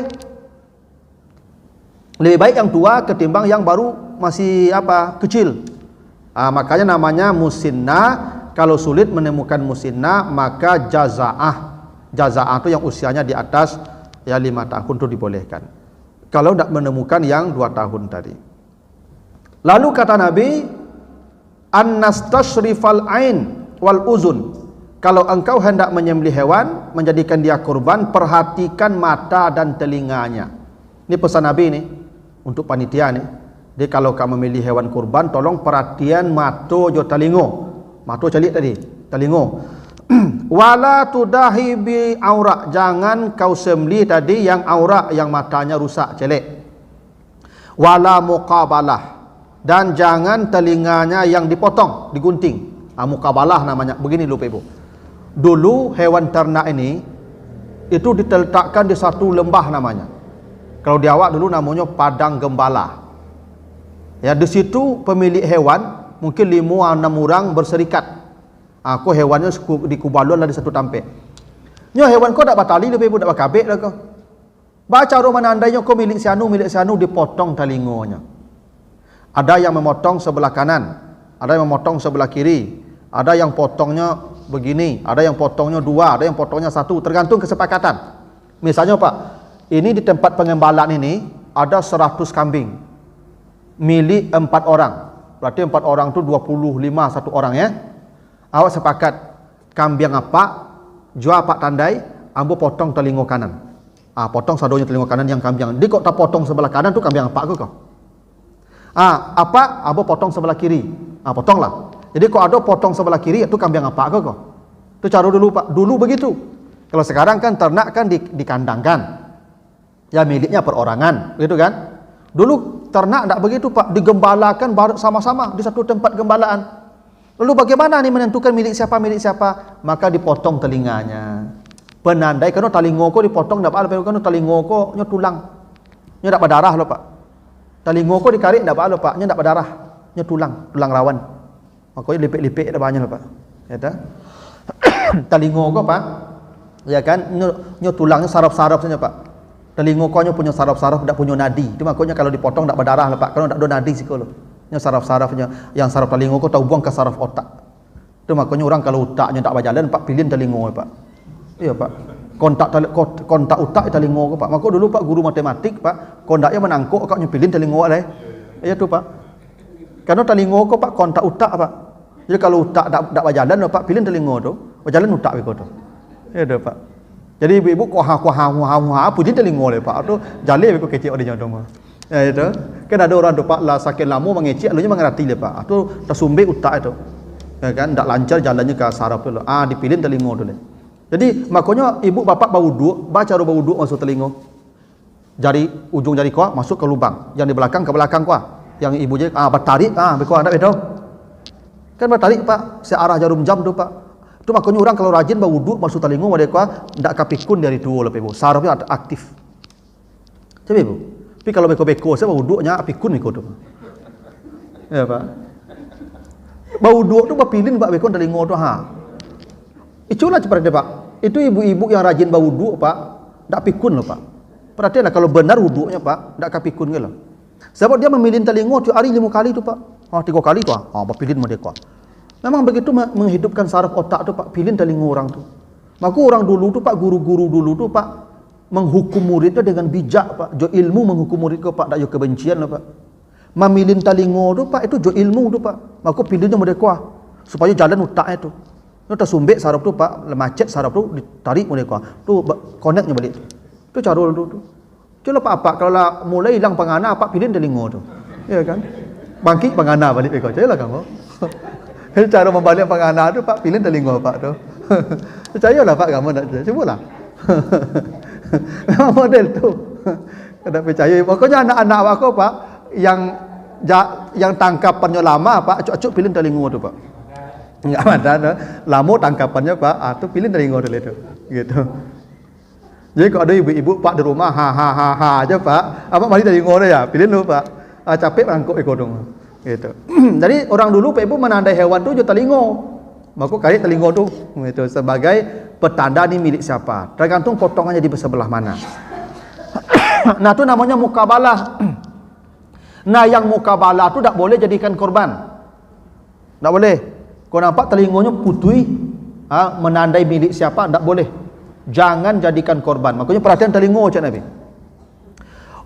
Lebih baik yang tua ketimbang yang baru masih kecil. Makanya namanya musinnah. Kalau sulit menemukan musinnah, maka jaza'ah. Jaza'ah itu yang usianya di atas 5 tahun itu dibolehkan. Kalau tidak menemukan yang 2 tahun tadi. Lalu kata Nabi, an-nastashrifal ain wal uzun. Kalau engkau hendak menyembelih hewan, menjadikan dia kurban, perhatikan mata dan telinganya. Ini pesan Nabi nih untuk panitia nih. Jadi kalau kamu memilih hewan kurban, tolong perhatian mata jo telingo. Mata celik tadi, telingo. Wala tudahi bi aura, jangan kau sembelih tadi yang aura, yang matanya rusak, celek. Wala muqabalah, dan jangan telinganya yang dipotong, digunting. Muqabalah namanya. Begini lupa Ibu. Dulu hewan ternak ini itu diletakkan di satu lembah namanya. Kalau di awak dulu namanya padang gembala. Ya, di situ pemilik hewan mungkin 5-6 orang berserikat. Aku hewannya di kubalon lah di satu tampek. Nyo hewan kau tak batali lebih budak bakabek lah kau. Baca rumah andainya kau milik sianu dipotong telingonya. Ada yang memotong sebelah kanan, ada yang memotong sebelah kiri, ada yang potongnya begini, ada yang potongnya 2, ada yang potongnya 1, tergantung kesepakatan. Misalnya Pak, ini di tempat pengembalaan ini ada 100 kambing milik 4 orang. Berarti 4 orang itu 25 satu orang ya. Awak sepakat kambing apa, jual apa tandai, ambo potong telingo kanan. Potong sadonya telingo kanan yang kambing. Dia kok tak potong sebelah kanan tu kambing apa kau? Apa, ambo potong sebelah kiri. Potonglah. Jadi kok ada potong sebelah kiri, itu kambing apa kau? Itu cara dulu Pak. Dulu begitu. Kalau sekarang kan ternak kan dikandangkan. Ya miliknya perorangan, begitu kan? Dulu ternak tak begitu Pak, digembalakan sama-sama di satu tempat gembalaan. Lalu bagaimana nih menentukan milik siapa? Maka dipotong telinganya. Penandai kerana telingo ko dipotong tak apa, kerana telingo ko nya tulang. Nya tak berdarah loh Pak. Telingo ko dikarik tak apa Pak, nya tak berdarah. Nya tulang rawan. Makanya lipik-lipik dah banyak Pak. Kata. Telingo ko Pak. Ya kan, nya tulangnya saraf-saraf saja Pak. Telingo ko nya punya saraf-saraf, tak punya nadi. Itu makanya kalau dipotong tak berdarah lah Pak, kerana tak ada nadi sikolo. Nya saraf-sarafnya, yang saraf telingo ko tahu buang ke saraf otak. Itu makanya orang kalau otaknya tak berjalan Pak, pilih telingo Pak. Iya Pak. Kontak otak telingo ko Pak. Maka dulu Pak guru matematik Pak, kontaknya menangkuk kau nyepilin telingo lah. Iya tu Pak. Karena telingo ko Pak kontak otak Pak. Jadi kalau otak tak berjalan Pak, pilih telingo tu, berjalan otak ko tu. Iya tu Pak. Jadi ibu-ibu kuah pilih telingo le Pak. Tu jalan ibu kecil dia tu mah. Ya itu. Kan ada orang tu Pak lah sakit lama mengecik lalunya mengerti le Pak. Tu tersumbai otak itu. Ya kan tak lancar jalannya ke saraf tu. Dipilih telingo tu le. Jadi makanya ibu bapak berwuduk, baca berwuduk masuk telingo. Ujung jari kau masuk ke lubang. Yang di belakang ke belakang kau. Yang ibu je bertarik bekau ada betul. Kan bertarik Pak, searah jarum jam tu Pak. Itu makanya orang kalau rajin berwuduk masuk telingo mereka ndak kapikun dari tu le Ibu. Sarafnya aktif. Coba Ibu. Tapi kalau beko-beko saya berwuduknya apikun ikut tu. Ya Pak. Berwuduk tu berpilin Pak beko telingo tu Itulah seperti Pak. Itu ibu-ibu yang rajin berwuduk Pak, ndak pikun loh Pak. Perhatianlah kalau benar wuduknya Pak, ndak kapikun ke loh. Sebab dia memilin telingo tu hari 5 kali tu Pak. 3 kali tu berpilin mereka. Memang begitu menghidupkan saraf otak tu Pak, pilin telingo orang tu. Maka orang dulu tu Pak, guru-guru dulu tu Pak menghukum muridnya dengan bijak Pak. Jo ilmu menghukum murid ko Pak, tak jo kebencian lah Pak. Mamilin talingo tu pak, itu jo ilmu tu pak. Maka pilihnya mereka supaya jalan utak itu. Itu tersumbek sarap tu pak, lemacet sarap tu ditarik mereka. Tu connectnya balik tu. Tu cara tu. Cuma apa kalau lah mulai hilang pengana pak pilih talingo tu. Ya kan? Bangkit pengana balik mereka. Percayalah kamu. Cara membalik pengana tu pak pilih talingo pak tu. Percayalah pak kamu nak cubalah. Memang model tu. Tak percaya. Pokoknya anak-anak aku pak yang tangkapannya lama pak, acuk-acuk pilih telingo tu pak. Enggak ada lama tangkapannya pak, tu pilih telingo dulu tu. Gitu. Jadi kalau ada ibu-ibu pak di rumah ha aja pak, apa mari telingo dia ya, pilih dulu pak. Capek rangkuk ekodong. Gitu. Jadi orang dulu pak ibu menandai hewan tu je telingo. Maka kali telingo tu gitu sebagai petanda ni milik siapa. Tergantung potongannya di sebelah mana. Nah tu namanya mukabalah. Nah yang mukabalah tu tak boleh jadikan korban. Tak boleh. Kau nampak telingonya putui, menandai milik siapa, tak boleh. Jangan jadikan korban. Makanya perhatian telingo macam Nabi.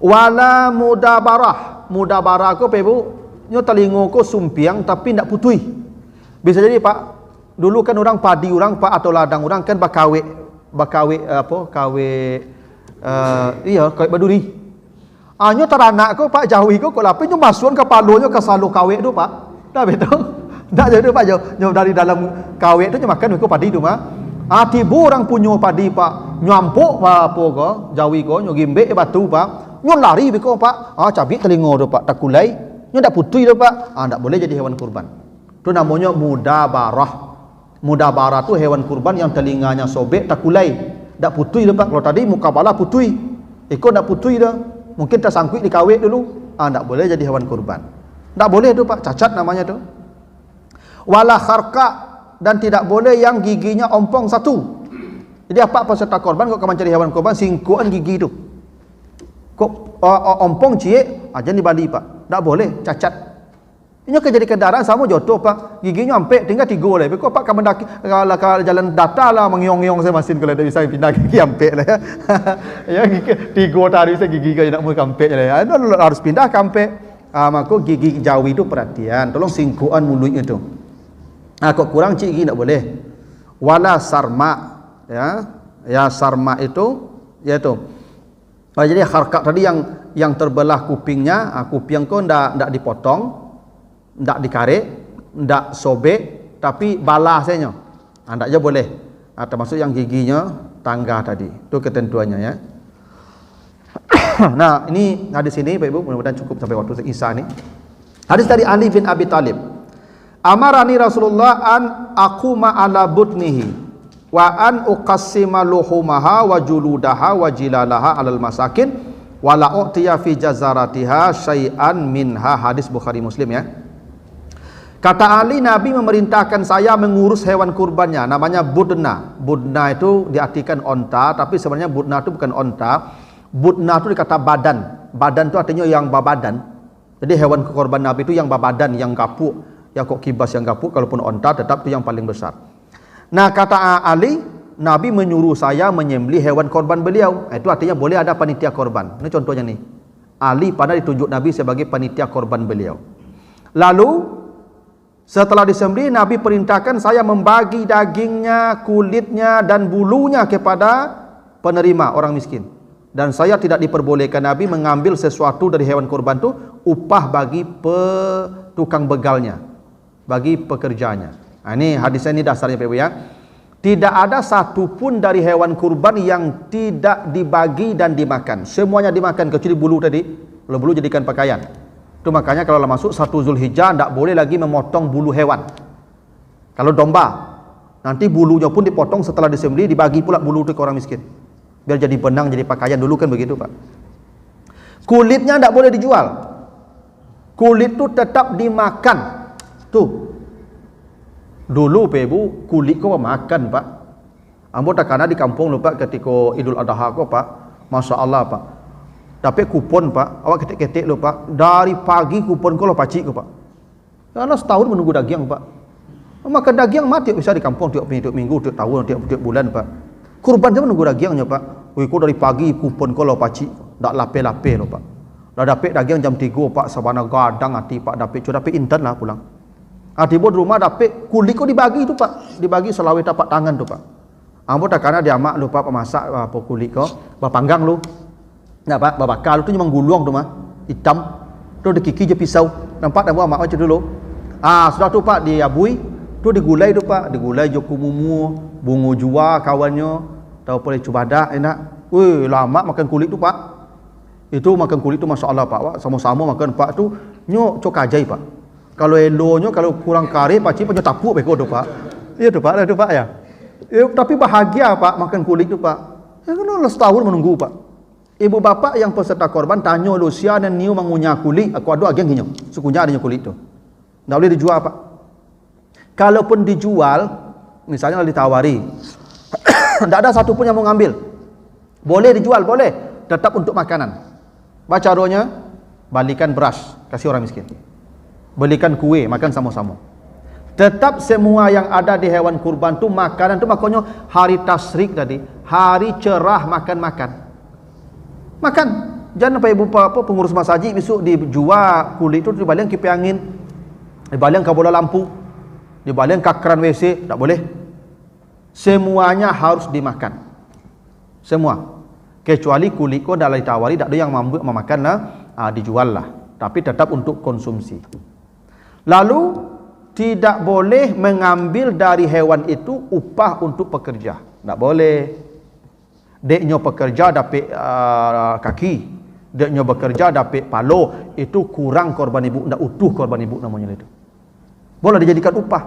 Wala mudabarah. Mudabarah ko ibu, nyo telingo ko sumpiang tapi tak putui. Bisa jadi pak, dulu kan orang padi orang pak atau ladang orang kan bakawe iya kawit baduri. Nyo teranak ko pak jauhi ko lapi nyo masukan ke palunya ke salu kawit tu pak. Dah betul. Tak jadi pak nyo dari dalam kawit tu nyo makan ko padi tu mah. Tibu orang punya padi pak, nyampuk apa ko, jauhi ko nyo gimbe batu pak. Nyo lari beko pak. Cabik telingo tu pak, takulai. Nyo tak putui tu pak. Tak boleh jadi hewan kurban. Tu namanya mudabarah. Mudabarah tu hewan kurban yang telinganya sobek takulai. Tak putui tu pak. Kalau tadi mukabalah putui. Ikut tak putui dah. Mungkin tersangkut di kawit dulu. Tak boleh jadi hewan kurban. Tak boleh tu pak, cacat namanya tu. Wala kharqa, dan tidak boleh yang giginya ompong satu. Jadi apa peserta korban kok kamu cari hewan korban singkuan gigi tu. Kok ompong cie aja di Bali pak. Tak boleh, cacat. Ini akan jadi kendaraan sama jodoh pak. Giginya sampai tinggal 3 lah. Kok pak kamu kalau jalan data lah mengiong-iong saya masin kalau tidak bisa pindah gigi sampai lah ya. Ya gigi 3 tadi saya gigi kalau nak mau sampai lah ya. Harus pindah sampai. Maka gigi jauh itu perhatian. Tolong singkuan mulut itu. Kok kurang cik gigi tak boleh. Wala sarma ya. Ya sarma itu yaitu. Jadi kharqa tadi yang terbelah kupingnya, kuping kau ndak dipotong. Ndak dikarik, ndak sobek, tapi balah saja. Ndak aja boleh. Termasuk yang giginya tangga tadi. Itu ketentuannya ya. Nah, ini hadis ini Pak Ibu, mudah-mudahan cukup sampai waktu Isya ni. Hadis dari Ali bin Abi Thalib. Amarani Rasulullah an aquma ala butnihi wa an uqassima luhumaha wa juludaha wa jilalaha alal masakin wa la u'tiya fi jazaratiha syai'an minha. Hadis Bukhari Muslim ya. Kata Ali, Nabi memerintahkan saya mengurus hewan kurbannya, namanya budna. Budna itu diartikan onta, tapi sebenarnya budna itu bukan onta. Budna itu dikata badan. Badan itu artinya yang babadan. Jadi hewan kurban Nabi itu yang babadan, yang gapuk. Ya kok kibas yang gapuk, kalaupun onta tetap itu yang paling besar. Nah kata Ali, Nabi menyuruh saya menyembelih hewan korban beliau. Itu artinya boleh ada panitia korban. Ini contohnya nih. Ali pernah ditunjuk Nabi sebagai panitia korban beliau. Lalu setelah disembelih, Nabi perintahkan saya membagi dagingnya, kulitnya dan bulunya kepada penerima orang miskin. Dan saya tidak diperbolehkan Nabi mengambil sesuatu dari hewan kurban itu upah bagi tukang begalnya, bagi pekerjanya. Ini hadisnya ini dasarnya Pak Ibu ya. Tidak ada satu pun dari hewan kurban yang tidak dibagi dan dimakan. Semuanya dimakan kecuali bulu tadi. Kalau bulu jadikan pakaian. Itu makanya kalau masuk 1 Zulhijjah tidak boleh lagi memotong bulu hewan. Kalau domba, nanti bulunya pun dipotong setelah disembelih, dibagi pula bulu itu ke orang miskin. Biar jadi benang, jadi pakaian. Dulu kan begitu Pak. Kulitnya tidak boleh dijual. Kulit itu tetap dimakan. Tuh. Dulu Pak Ibu, kulit kau makan Pak. Ambo tak karena di kampung lupa ketika Idul Adha kau Pak. Masya Allah Pak. Tapi kupon Pak, awak ketik-ketik lo Pak. Dari pagi kupon kau lo pacik Pak. Karena setahun menunggu daging Pak. Makan daging mati bisa di kampung tiap minggu, tiap tahun, tiap bulan Pak. Kurban dia menunggu dagingnya Pak. Wih kau dari pagi kupon kau lo pacik, tak lape-lape lo Pak. Dah dapat daging jam 3 Pak, sabana gadang hati Pak dapat intan lah pulang. Tiba di rumah dapat kulit kau dibagi tu Pak, dibagi selawe tapak tangan tu Pak. Ambo tak kana dia mak lupa pemasak apa kulit kau, panggang lu. Nak Pak, bakal tu memang gulung tu mah, hitam. Tu ada kiki je pisau. Nampak dah buat mak macam dulu. Sudah tu Pak diabui, tu digulai tu Pak, digulai je kumumu, bungu jua kawannya, tahu boleh cuba dak enak. Weh, lama makan kulit tu Pak. Itu makan kulit tu masya-Allah Pak, sama-sama makan Pak tu nyo cok ajai Pak. Kalau elonyo kalau kurang kari paci punya tapuk beko tu Pak. Iya tu Pak, tu Pak ya. Tapi bahagia Pak makan kulit tu Pak. Ya kan setahun menunggu Pak. Ibu bapak yang peserta korban tanya Lucia dan Niu mengunyah kulit, aku ada agen hinyo. Sukunya adanya kulit tu. Tak boleh dijual Pak. Kalaupun dijual, misalnya ditawari, tidak ada satu pun yang mau ngambil. Boleh dijual, boleh. Tetap untuk makanan. Baca doanya, balikan beras, kasih orang miskin. Belikan kue, makan sama-sama. Tetap semua yang ada di hewan kurban tu makanan tu, makanya hari tasrik tadi, hari cerah makan-makan. Makan. Jangan apa ibu apa pengurus masjid besok dijual kulit tu dibaling kipas angin, dibaling ke bola lampu, dibaling ke keran WC, tak boleh. Semuanya harus dimakan. Semua. Kecuali kulit kau dah ditawari, tak ada yang mampu memakan lah, dijual lah. Tapi tetap untuk konsumsi. Lalu tidak boleh mengambil dari hewan itu upah untuk pekerja. Tak boleh. Deknya pekerja dapat kaki, deknya bekerja dapat palo, itu kurang korban ibu, tak utuh korban ibu namanya itu. Boleh dijadikan upah.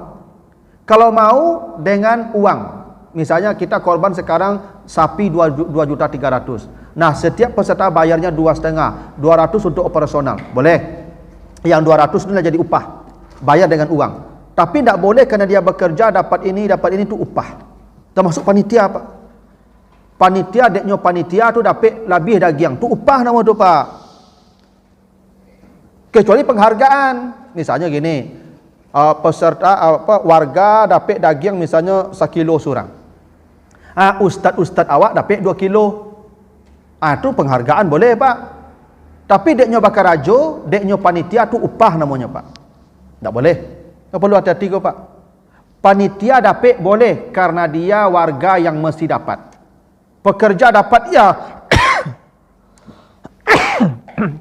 Kalau mau dengan uang. Misalnya kita korban sekarang sapi 2.300.000. Nah, setiap peserta bayarnya 2,5, 200 untuk operasional. Boleh. Yang 200 inilah jadi upah. Bayar dengan uang. Tapi tidak boleh kerana dia bekerja dapat ini itu upah. Termasuk panitia Pak. Panitia, deknya panitia tu dapat lebih daging. Tu upah nama tu Pak. Kecuali penghargaan. Misalnya gini, peserta warga dapat daging misalnya 1 kilo surang. Ustaz awak dapat 2 kilo. Tu penghargaan boleh Pak. Tapi deknya bakar rajo, deknya panitia tu upah namanya Pak. Tak boleh. Tak perlu hati-hati kau Pak. Panitia dapat boleh karena dia warga yang mesti dapat. Pekerja dapat iya.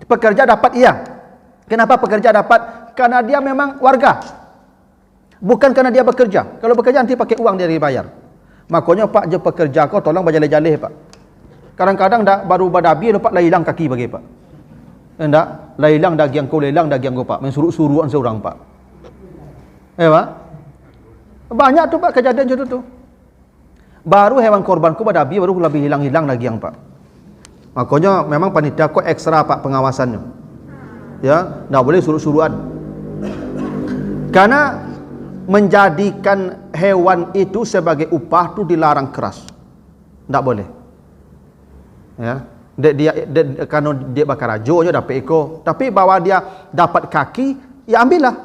Pekerja dapat iya. Kenapa pekerja dapat? Karena dia memang warga. Bukan karena dia bekerja. Kalau bekerja nanti pakai uang dia dibayar. Makanya Pak je pekerja kau tolong bajaleh-jaleh Pak. Kadang-kadang dak baru badabi dapat hilang kaki bagi Pak. Endak, hilang daging kau, hilang daging kau Pak. Main suruh-suruhan seorang Pak. Pak. Banyak tu Pak kejadian macam tu. Baru hewan korbanku badabi baru lebih hilang-hilang daging Pak. Makanya memang panitia kau ekstra Pak pengawasannya. Ya, enggak boleh suruh-suruhan. Karena menjadikan hewan itu sebagai upah tu dilarang keras. Enggak boleh. Ya. Kalau dia bakar rajonya dapat ekor, tapi bawa dia dapat kaki, ya ambillah.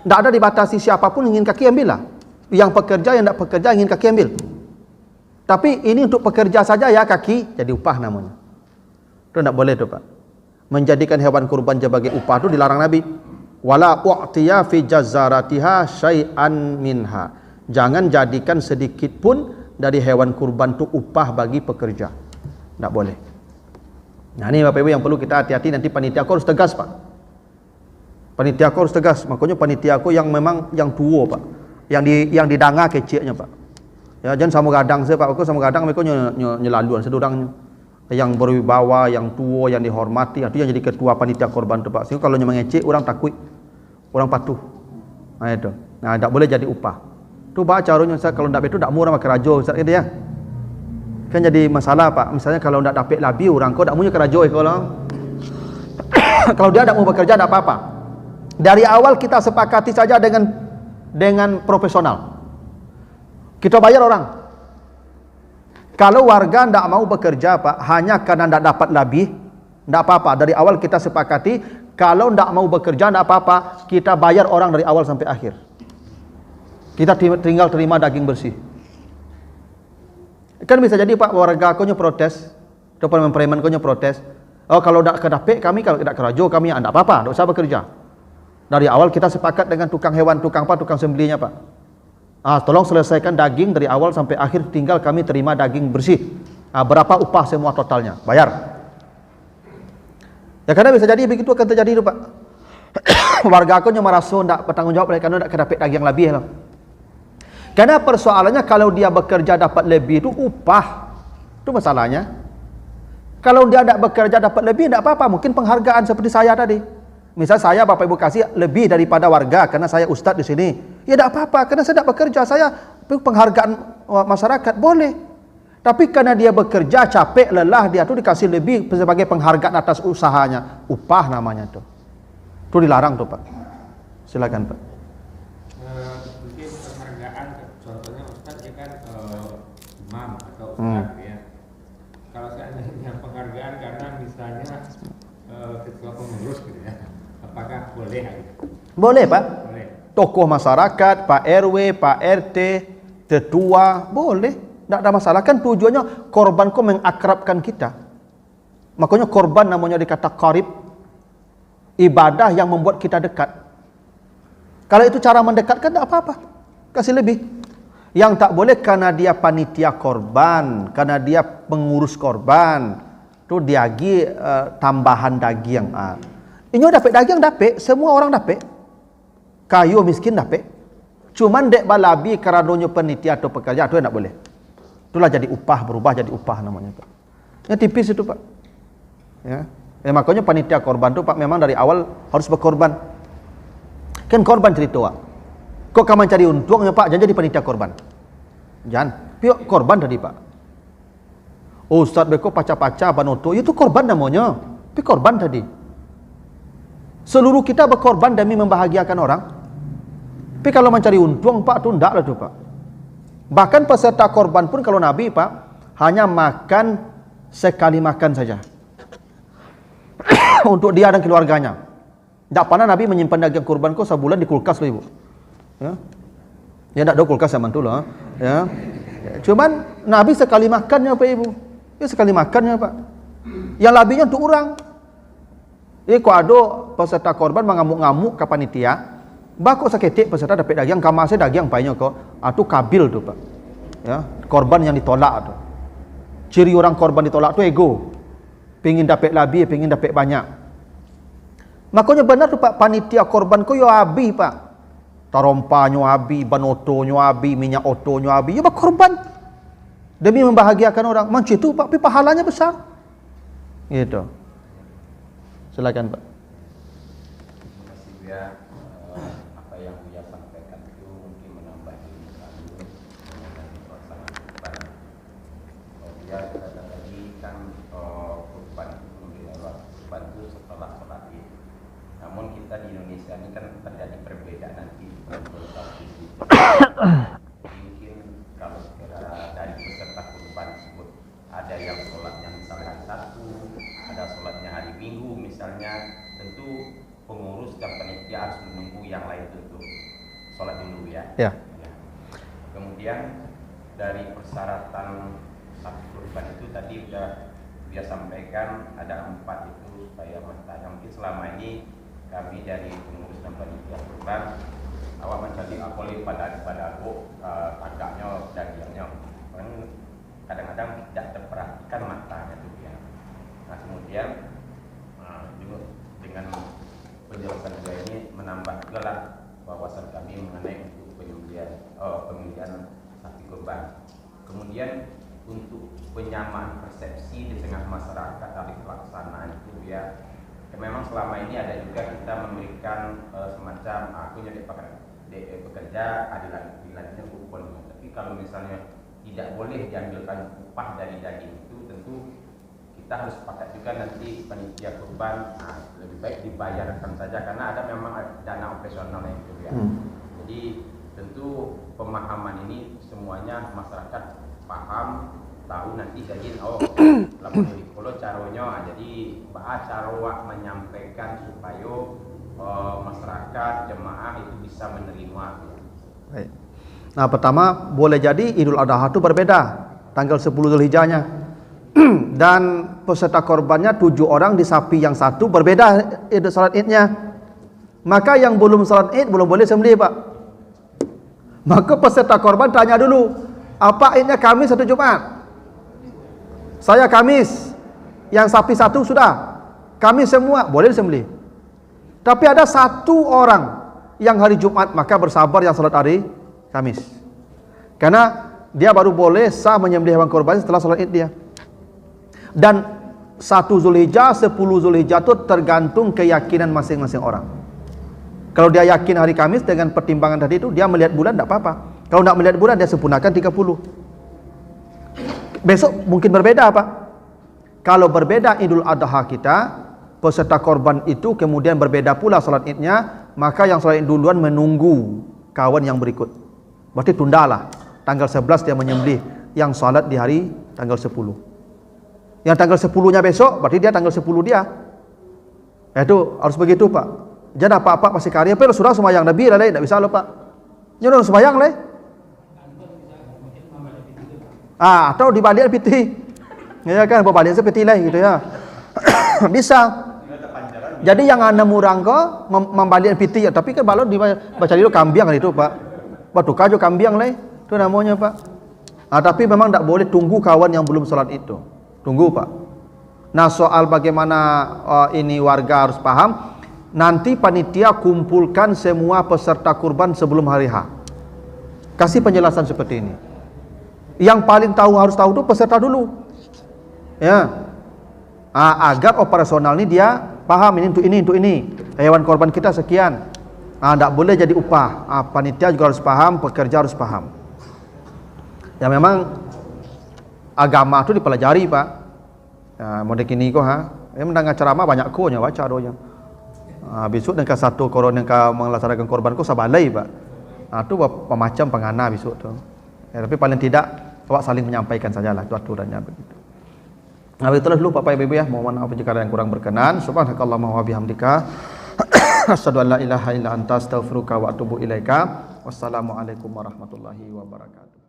Tak ada dibatasi siapapun ingin kaki ambillah. Yang pekerja yang tak pekerja ingin kaki ambil. Tapi ini untuk pekerja saja ya kaki, jadi upah namanya. Itu tak boleh tu Pak. Menjadikan hewan kurban sebagai upah tu dilarang Nabi. Wala u'tiya fi jazaratiha syai'an minha. Jangan jadikan sedikit pun dari hewan kurban tu upah bagi pekerja. Tak boleh. Nah ini Bapak Ibu yang perlu kita hati-hati, nanti panitia aku harus tegas Pak. Panitia aku harus tegas. Makanya panitia aku yang memang yang tua Pak. Yang didanga kecilnya Pak. Ya jangan sama gadang saya Pak. Aku sama gadang mereka nyelaluan sedurangnya. Yang berwibawa, yang tua, yang dihormati, itu yang jadi ketua panitia korban tu Pak. Sehingga kalau mengecek orang takut, orang patuh. Nah itu. Nah tak boleh jadi upah. Tu Pak caranya Ustaz, kalau tak betul tak murah makan rajo Ustaz kata ya. Kan jadi masalah Pak. Misalnya kalau tak dapat labi orang kau tak punya kerajoi kalau kalau dia tak mau bekerja tak apa-apa. Dari awal kita sepakati saja dengan profesional. Kita bayar orang. Kalau warga tak mau bekerja Pak, hanya karena tak dapat labi, tak apa-apa. Dari awal kita sepakati, kalau tak mau bekerja tak apa-apa, kita bayar orang dari awal sampai akhir. Kita tinggal terima daging bersih. Kan bisa jadi Pak warga kau protes, ataupun preman kau protes. Oh, kalau tidak ke dapik kami, kalau tidak ke rajo kami, tidak apa-apa, tidak usah bekerja. Dari awal kita sepakat dengan tukang hewan, tukang sembelihnya Pak. Tolong selesaikan daging dari awal sampai akhir, tinggal kami terima daging bersih. Berapa upah semua totalnya, bayar. Ya karena bisa jadi begitu akan terjadi itu Pak. Warga aku yang merasa tidak bertanggung jawab karena tidak ke dapik daging lebih lah. Karena persoalannya kalau dia bekerja dapat lebih itu upah. Itu masalahnya. Kalau dia tidak bekerja dapat lebih, tidak apa-apa. Mungkin penghargaan seperti saya tadi. Misal saya Bapak Ibu kasih lebih daripada warga karena saya ustadz di sini. Ya tidak apa-apa, karena saya tidak bekerja. Saya penghargaan masyarakat boleh. Tapi karena dia bekerja capek, lelah, dia tuh dikasih lebih sebagai penghargaan atas usahanya. Upah namanya tuh. Itu dilarang tuh Pak. Silakan Pak.
Mungkin penghargaan, contohnya ustadz ya kan imam atau ustadz ya. Kalau seandainya penghargaan karena misalnya ketua pengurus gitu ya, apakah boleh?
Boleh Pak.
Boleh.
Tokoh masyarakat, Pak RW, Pak RT, tetua, boleh. Tidak ada masalah. Kan tujuannya korban kok mengakrabkan kita. Makanya korban namanya dikata qarib. Ibadah yang membuat kita dekat. Kalau itu cara mendekatkan tidak apa-apa. Kasih lebih. Yang tak boleh karena dia panitia korban, karena dia pengurus korban, tu diagi tambahan daging. Ini dapat daging dapat, semua orang dapat. Kayu miskin dapat. Cuman dek balabi karadonyo panitia atau pekerja itu tidak boleh. Itulah jadi upah, berubah jadi upah namanya Pak. Ya tipis itu Pak. Ya. Makanya panitia korban itu Pak memang dari awal harus berkorban. Kan korban cerita Pak. Kok kamu cari untungnya Pak, jangan jadi panitia korban. Jangan, piok korban tadi Pak. Ustadz beko paca-paca banoto, itu korban namanya. Tapi korban tadi. Seluruh kita berkorban demi membahagiakan orang. Tapi kalau mencari untung Pak, itu enggak lah tuh Pak. Bahkan peserta korban pun kalau Nabi Pak, hanya makan sekali makan saja. Untuk dia dan keluarganya. Tidak pernah Nabi menyimpan daging kurban kok sebulan di kulkas loh Ibu. Ya tidak ada kulkas zaman dulu ya. Cuman Nabi sekali makannya Pak Ibu. Ya sekali makannya Pak. Yang lebihnya untuk orang. Kok ada peserta korban mengamuk-ngamuk ke panitia. Kok saketik peserta dapat daging, kamasnya daging banyak kok. Itu kabil tuh Pak. Ya, korban yang ditolak tuh. Ciri orang korban ditolak tuh ego. Pengen dapat lebih, pengen dapat banyak. Makanya benar tuh Pak, panitia korban kok yo abi Pak. Tarompa nyo abi, banoto nyo abi, minyak oto nyo abi, ya berkorban demi membahagiakan orang. Macam itu Pak, tapi pahalanya besar. Gitu. Silakan Pak.
Terima kasih ya. Apa yang Buya sampaikan itu mungkin menambah ilmu kami mengenai pelaksanaan kurban. Buya kata tadi kan kurban itu setelah sholat Id. Namun kita di Indonesia ini kan terjadi perbedaan nanti mungkin kalau dari peserta kurban tersebut ada yang sholatnya misalnya hari Sabtu, ada sholatnya hari Minggu misalnya, tentu pengurus dan panitia harus menunggu yang lain untuk sholat dulu ya. Ya. Kemudian dari persyaratan sapi kurban itu tadi sudah dia sampaikan ada 4 itu supaya matanya. Mungkin selama ini kami dari pengurus dan panitia kurban awak mencari akoli pada aku agaknya dagingnya kan kadang-kadang tidak terperhatikan matanya tuh ya. Nah kemudian juga dengan penjelasan saya ini menambah gelar wawasan kami mengenai untuk penyembelihan sapi kurban. Kemudian untuk penyamaan persepsi di tengah masyarakat dari pelaksanaan itu ya, memang selama ini ada juga kita memberikan semacam aku jadi bekerja adilannya kupon. Tapi kalau misalnya tidak boleh diambilkan upah dari daging itu, tentu kita harus sepakat juga nanti panitia kurban lebih baik dibayarkan saja karena ada memang dana operasional yang itu ya. Jadi tentu pemahaman ini semuanya masyarakat paham, tahu nanti jadi lamun di kalau caranya jadi cara menyampaikan supaya masyarakat jemaah itu bisa menerima.
Baik. Nah pertama boleh jadi Idul Adha itu berbeda tanggal 10 Dzulhijjahnya. dan peserta korbannya 7 orang di sapi yang satu, berbeda salat idnya. Maka yang belum salat id belum boleh sembelih, Pak. Maka peserta korban tanya dulu, apa idnya Kamis atau Jumat? Saya Kamis, yang sapi satu sudah. Kamis semua boleh sembelih. Tapi ada 1 orang yang hari Jumat, maka bersabar yang salat hari Kamis. Karena dia baru boleh sah menyembelih hewan korban setelah salat id dia. Dan 1 Zulhijjah, 10 Zulhijjah itu tergantung keyakinan masing-masing orang. Kalau dia yakin hari Kamis dengan pertimbangan tadi itu, dia melihat bulan tidak apa-apa. Kalau tidak melihat bulan, dia sempurnakan 30. Besok mungkin berbeda, Pak. Kalau berbeda Idul Adha kita, peserta korban itu kemudian berbeda pula salat idnya, maka yang salat id duluan menunggu kawan yang berikut. Berarti tundalah. Tanggal 11 dia menyembelih yang salat di hari tanggal 10. Yang tanggal 10-nya besok, berarti dia tanggal 10 dia. Itu harus begitu, Pak. Jangan apa-apa masih karya, pero sudah semayang Nabi lah, tidak bisa loh, Pak. Nyuruh semayang lah. Atau dibalik piti. Ya kan, berbalik seperti lah gitu ya. Bisa. Jadi yang anda murang kok membalik piti ya, tapi kan balon dibaca dulu kambiang itu, Pak. Batu kajo kambiang lah. Itu namanya, Pak. Tapi memang tidak boleh tunggu kawan yang belum sholat itu. Tunggu, Pak. Nah, soal bagaimana ini warga harus paham. Nanti panitia kumpulkan semua peserta kurban sebelum hari H. Kasih penjelasan seperti ini. Yang paling harus tahu itu peserta dulu. Ya. Agar operasional ini dia paham ini untuk ini. Hewan korban kita sekian. Tidak boleh jadi upah. Panitia juga harus paham, pekerja harus paham. Ya memang agama itu dipelajari, Pak. Model kini kok mendengar ceramah banyak konya baca doanya. Besok dengan satu koron yang melaksanakan korban kau sabalai, Pak. Itu macam pengana besok tu. Tapi paling tidak awak saling menyampaikan sajalah itu aturannya begitu. Itulah dulu Bapak Ibu ya, mohon maaf jika ada yang kurang berkenan. Subhanakallahumma wa bihamdika asyhadu an la ilaha illa anta astaghfiruka wa atubu ilaika. Wassalamualaikum warahmatullahi wabarakatuh.